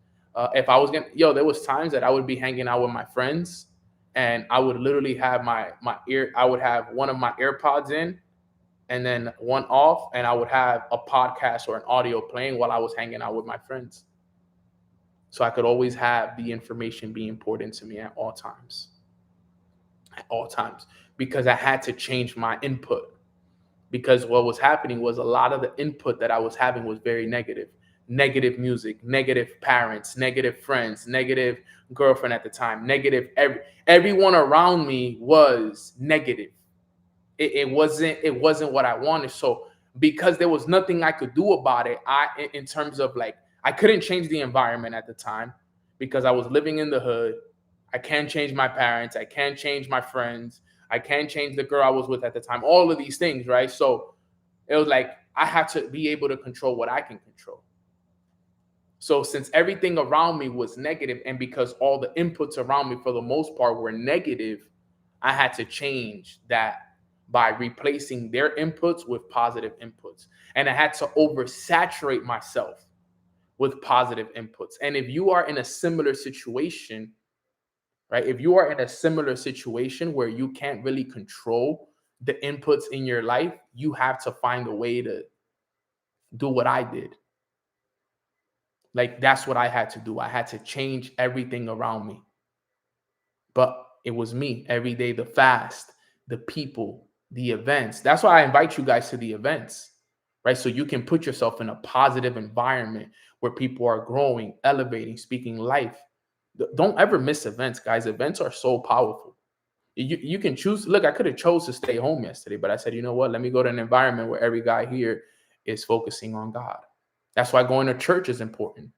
If I was there was times that I would be hanging out with my friends and I would literally have I would have one of my AirPods in and then one off, and I would have a podcast or an audio playing while I was hanging out with my friends. So I could always have the information being poured into me at all times. At all times. Because I had to change my input. Because what was happening was a lot of the input that I was having was very negative. Negative music, negative parents, negative friends, negative girlfriend at the time, negative. Everyone around me was negative. It wasn't what I wanted. So because there was nothing I could do about it, in terms of I couldn't change the environment at the time because I was living in the hood. I can't change my parents. I can't change my friends. I can't change the girl I was with at the time. All of these things, right? So it was I had to be able to control what I can control. So since everything around me was negative, and because all the inputs around me for the most part were negative, I had to change that by replacing their inputs with positive inputs. And I had to oversaturate myself with positive inputs. And if you are in a similar situation, right? If you are in a similar situation where you can't really control the inputs in your life, you have to find a way to do what I did. That's what I had to do. I had to change everything around me. But it was me every day, the fast, the people, the events. That's why I invite you guys to the events, right? So you can put yourself in a positive environment where people are growing, elevating, speaking life. Don't ever miss events, guys. Events are so powerful. You can choose. Look, I could have chose to stay home yesterday, but I said, you know what? Let me go to an environment where every guy here is focusing on God. That's why going to church is important,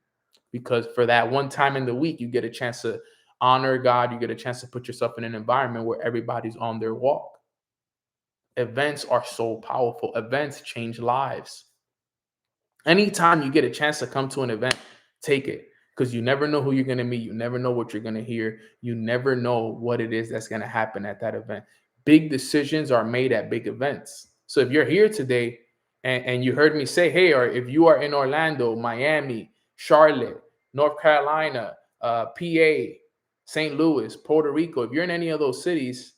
because for that one time in the week, you get a chance to honor God. You get a chance to put yourself in an environment where everybody's on their walk. Events are so powerful. Events change lives. Anytime you get a chance to come to an event, take it, because you never know who you're going to meet. You never know what you're going to hear. You never know what it is that's going to happen at that event. Big decisions are made at big events. So if you're here today and you heard me say, hey, or if you are in Orlando, Miami, Charlotte, North Carolina, PA, St. Louis, Puerto Rico, if you're in any of those cities,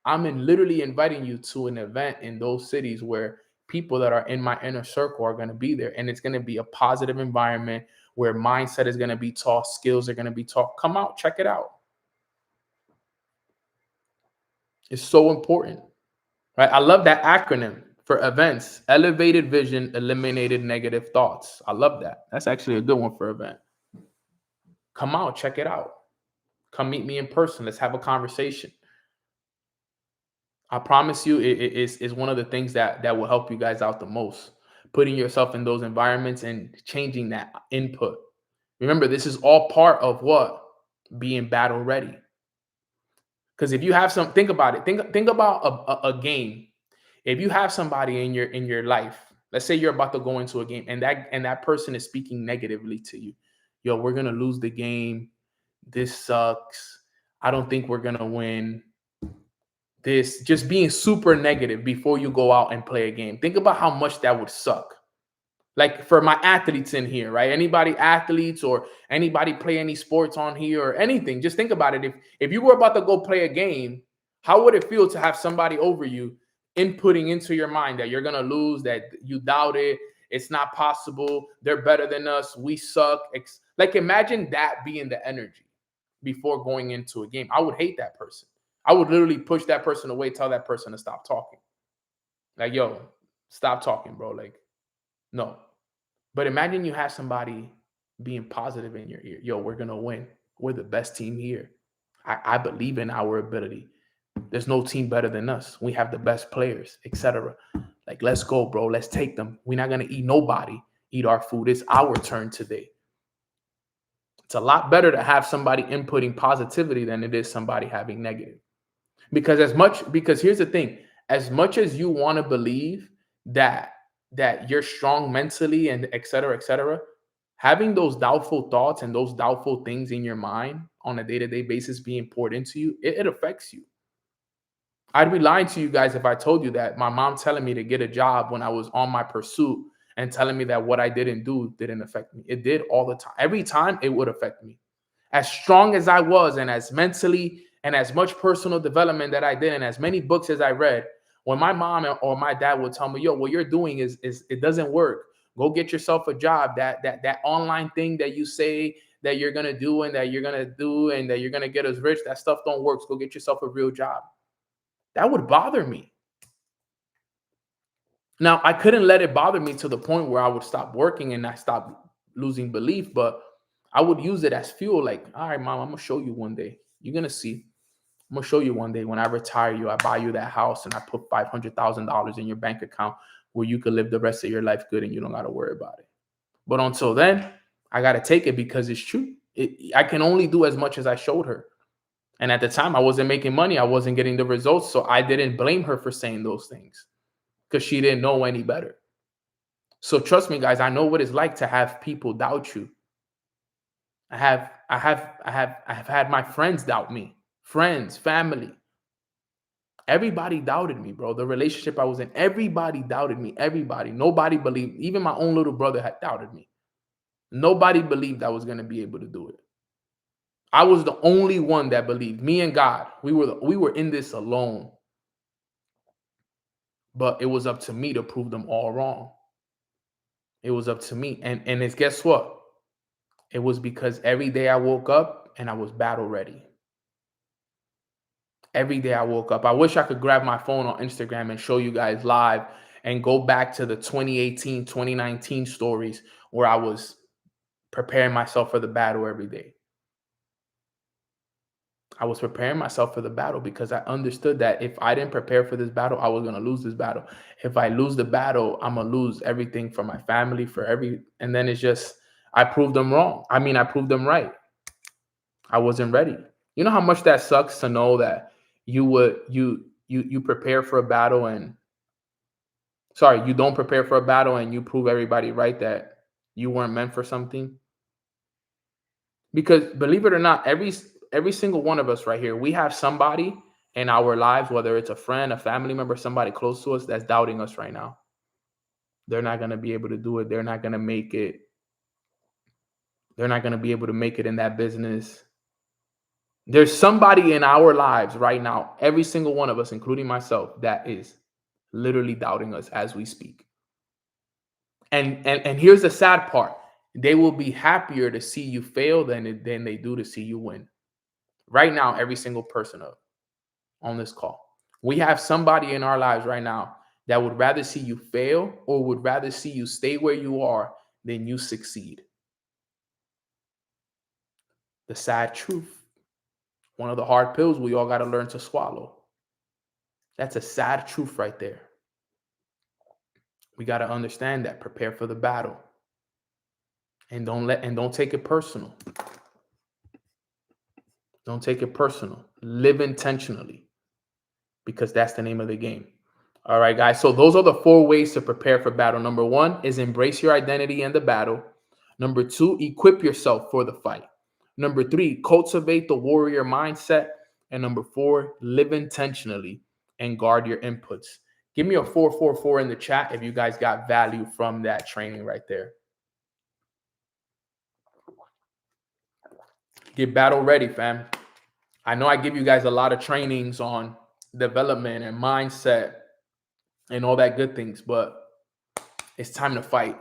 literally inviting you to an event in those cities where people that are in my inner circle are going to be there. And it's going to be a positive environment where mindset is going to be taught, skills are going to be taught. Come out, check it out. It's so important, right? I love that acronym for events: elevated vision, eliminated negative thoughts. I love that. That's actually a good one for event. Come out, check it out. Come meet me in person. Let's have a conversation. I promise you, it's one of the things that will help you guys out the most. Putting yourself in those environments and changing that input. Remember, this is all part of what? Being battle ready. Because if you have think about it. Think about a game. If you have somebody in your life, let's say you're about to go into a game, and that person is speaking negatively to you. Yo, we're gonna lose the game. This sucks. I don't think we're gonna win. This just being super negative before you go out and play a game. Think about how much that would suck. Like for my athletes in here, right? Anybody athletes or anybody play any sports on here or anything, just think about it. If you were about to go play a game, how would it feel to have somebody over you inputting into your mind that you're going to lose, that you doubt it, it's not possible, they're better than us, we suck. Like imagine that being the energy before going into a game. I would hate that person. I would literally push that person away, tell that person to stop talking. Like, yo, stop talking, bro. Like, no. But imagine you have somebody being positive in your ear. Yo, we're going to win. We're the best team here. I believe in our ability. There's no team better than us. We have the best players, etc. Like, let's go, bro. Let's take them. We're not going to eat our food. It's our turn today. It's a lot better to have somebody inputting positivity than it is somebody having negative. Because here's the thing, as much as you want to believe that you're strong mentally and et cetera, having those doubtful thoughts and those doubtful things in your mind on a day-to-day basis being poured into you, it affects you. I'd be lying to you guys if I told you that my mom telling me to get a job when I was on my pursuit and telling me that what I didn't do didn't affect me. It did all the time. Every time it would affect me. As strong as I was and as mentally and as much personal development that I did and as many books as I read, when my mom or my dad would tell me, yo, what you're doing is it doesn't work. Go get yourself a job. That online thing that you say that you're going to do and that you're going to get us rich, that stuff don't work. So go get yourself a real job. That would bother me. Now, I couldn't let it bother me to the point where I would stop working and I stopped losing belief, but I would use it as fuel. Like, all right, mom, I'm going to show you one day. You're going to see. I'm going to show you one day when I retire you, I buy you that house and I put $500,000 in your bank account where you could live the rest of your life good and you don't got to worry about it. But until then, I got to take it because it's true. I can only do as much as I showed her. And at the time, I wasn't making money. I wasn't getting the results. So I didn't blame her for saying those things because she didn't know any better. So trust me, guys, I know what it's like to have people doubt you. I have had my friends doubt me. Friends, family. Everybody doubted me, bro. The relationship I was in, everybody doubted me. Everybody. Nobody believed. Even my own little brother had doubted me. Nobody believed I was going to be able to do it. I was the only one that believed. Me and God. We were in this alone. But it was up to me to prove them all wrong. It was up to me. And it's, guess what? It was because every day I woke up and I was battle ready. Every day I woke up. I wish I could grab my phone on Instagram and show you guys live and go back to the 2018, 2019 stories where I was preparing myself for the battle every day. I was preparing myself for the battle because I understood that if I didn't prepare for this battle, I was going to lose this battle. If I lose the battle, I'm going to lose everything for my family, and then it's just, I proved them wrong. I mean, I proved them right. I wasn't ready. You know how much that sucks to know that you prepare for a battle you don't prepare for a battle and you prove everybody right that you weren't meant for something. Because believe it or not, every single one of us right here, we have somebody in our lives, whether it's a friend, a family member, somebody close to us that's doubting us right now. They're not going to be able to do it. They're not going to make it. They're not going to be able to make it in that business. There's somebody in our lives right now, every single one of us, including myself, that is literally doubting us as we speak. And here's the sad part. They will be happier to see you fail than they do to see you win. Right now, every single person on this call, we have somebody in our lives right now that would rather see you fail or would rather see you stay where you are than you succeed. The sad truth. One of the hard pills we all got to learn to swallow. That's a sad truth right there. We got to understand that. Prepare for the battle. And don't take it personal. Don't take it personal. Live intentionally, because that's the name of the game. All right, guys. So those are the 4 ways to prepare for battle. Number 1 is embrace your identity in the battle. Number 2, equip yourself for the fight. Number 3, cultivate the warrior mindset. And number 4, live intentionally and guard your inputs. Give me a 444 in the chat if you guys got value from that training right there. Get battle ready, fam. I know I give you guys a lot of trainings on development and mindset and all that good things, but it's time to fight.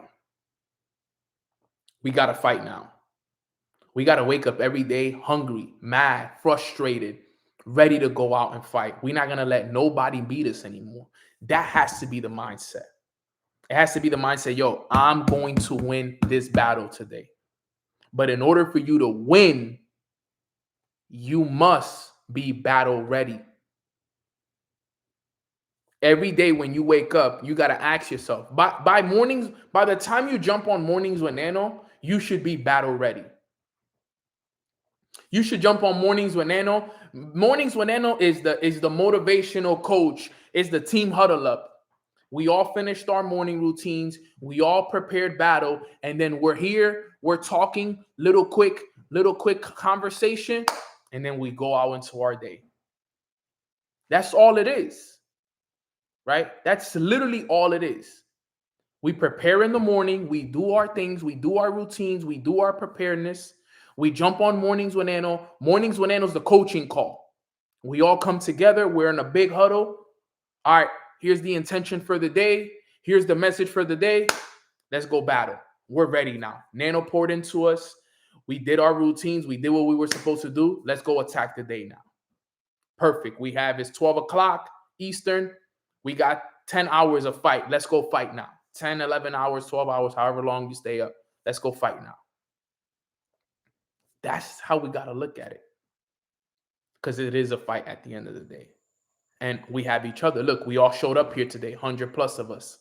We got to fight now. We got to wake up every day hungry, mad, frustrated, ready to go out and fight. We're not going to let nobody beat us anymore. That has to be the mindset. It has to be the mindset, yo, I'm going to win this battle today. But in order for you to win, you must be battle ready. Every day when you wake up, you got to ask yourself, by the time you jump on Mornings with Nano, you should be battle ready. You should jump on Mornings with Nano. Mornings with Nano is the motivational coach, is the team huddle up. We all finished our morning routines. We all prepared battle. And then we're here, we're talking, little quick conversation. And then we go out into our day. That's all it is, right? That's literally all it is. We prepare in the morning. We do our things. We do our routines. We do our preparedness. We jump on Mornings with Nano. Mornings with Nano is the coaching call. We all come together. We're in a big huddle. All right, here's the intention for the day. Here's the message for the day. Let's go battle. We're ready now. Nano poured into us. We did our routines. We did what we were supposed to do. Let's go attack the day now. Perfect. It's 12 o'clock Eastern. We got 10 hours of fight. Let's go fight now. 10, 11 hours, 12 hours, however long you stay up. Let's go fight now. That's how we got to look at it. Because it is a fight at the end of the day. And we have each other. Look, we all showed up here today, 100 plus of us.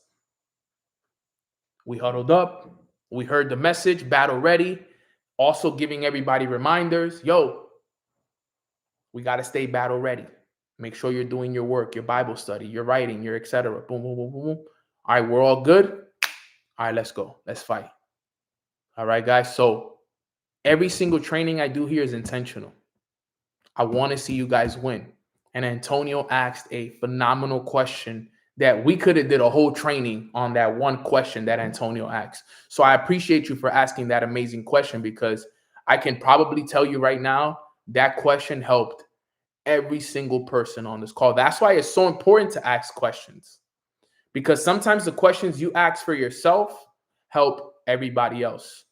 We huddled up. We heard the message, battle ready. Also giving everybody reminders. Yo, we got to stay battle ready. Make sure you're doing your work, your Bible study, your writing, your etc. Boom, boom, boom, boom, boom. All right, we're all good. All right, let's go. Let's fight. All right, guys. So every single training I do here is intentional. I want to see you guys win. And Antonio asked a phenomenal question that we could have did a whole training on that one question that Antonio asked. So I appreciate you for asking that amazing question, because I can probably tell you right now that question helped every single person on this call. That's why it's so important to ask questions, because sometimes the questions you ask for yourself help everybody else.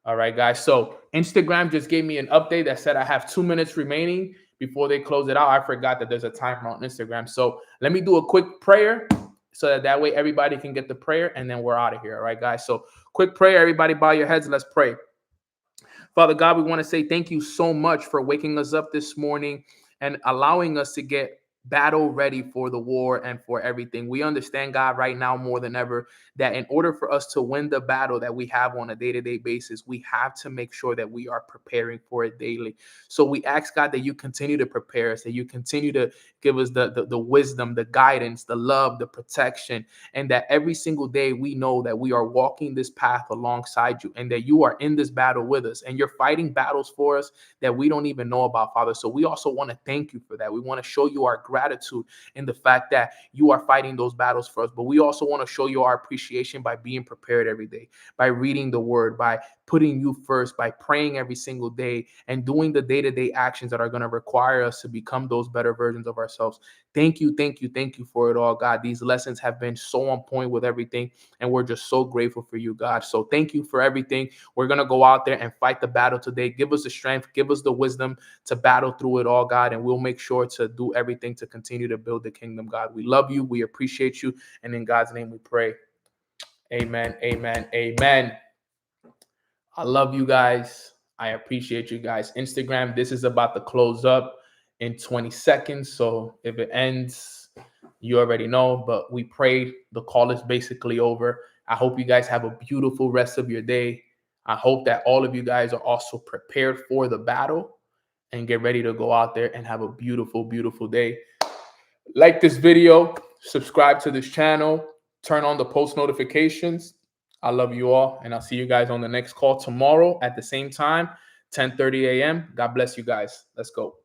All right, guys. So Instagram just gave me an update that said I have 2 minutes remaining before they close it out. I forgot that there's a timer on Instagram. So let me do a quick prayer so that way everybody can get the prayer, and then we're out of here. All right, guys. So quick prayer. Everybody bow your heads. Let's pray. Father God, we want to say thank you so much for waking us up this morning and allowing us to get battle ready for the war and for everything. We understand, God, right now more than ever, that in order for us to win the battle that we have on a day-to-day basis, we have to make sure that we are preparing for it daily. So we ask, God, that you continue to prepare us, that you continue to give us the wisdom, the guidance, the love, the protection, and that every single day we know that we are walking this path alongside you and that you are in this battle with us and you're fighting battles for us that we don't even know about, Father. So we also want to thank you for that. We want to show you our gratitude in the fact that you are fighting those battles for us, but we also want to show you our appreciation by being prepared every day, by reading the word, by putting you first, by praying every single day and doing the day-to-day actions that are going to require us to become those better versions of ourselves. Thank you, thank you, thank you for it all, God. These lessons have been so on point with everything, and we're just so grateful for you, God. So thank you for everything. We're going to go out there and fight the battle today. Give us the strength, give us the wisdom to battle through it all, God, and we'll make sure to do everything to continue to build the kingdom, God. We love you. We appreciate you. And in God's name we pray. Amen, amen, amen. I love you guys. I appreciate you guys. Instagram, this is about to close up in 20 seconds. So if it ends, you already know, but we prayed. The call is basically over. I hope you guys have a beautiful rest of your day. I hope that all of you guys are also prepared for the battle and get ready to go out there and have a beautiful, beautiful day. Like this video, subscribe to this channel, turn on the post notifications. I love you all, and I'll see you guys on the next call tomorrow at the same time, 10:30 a.m. God bless you guys. Let's go.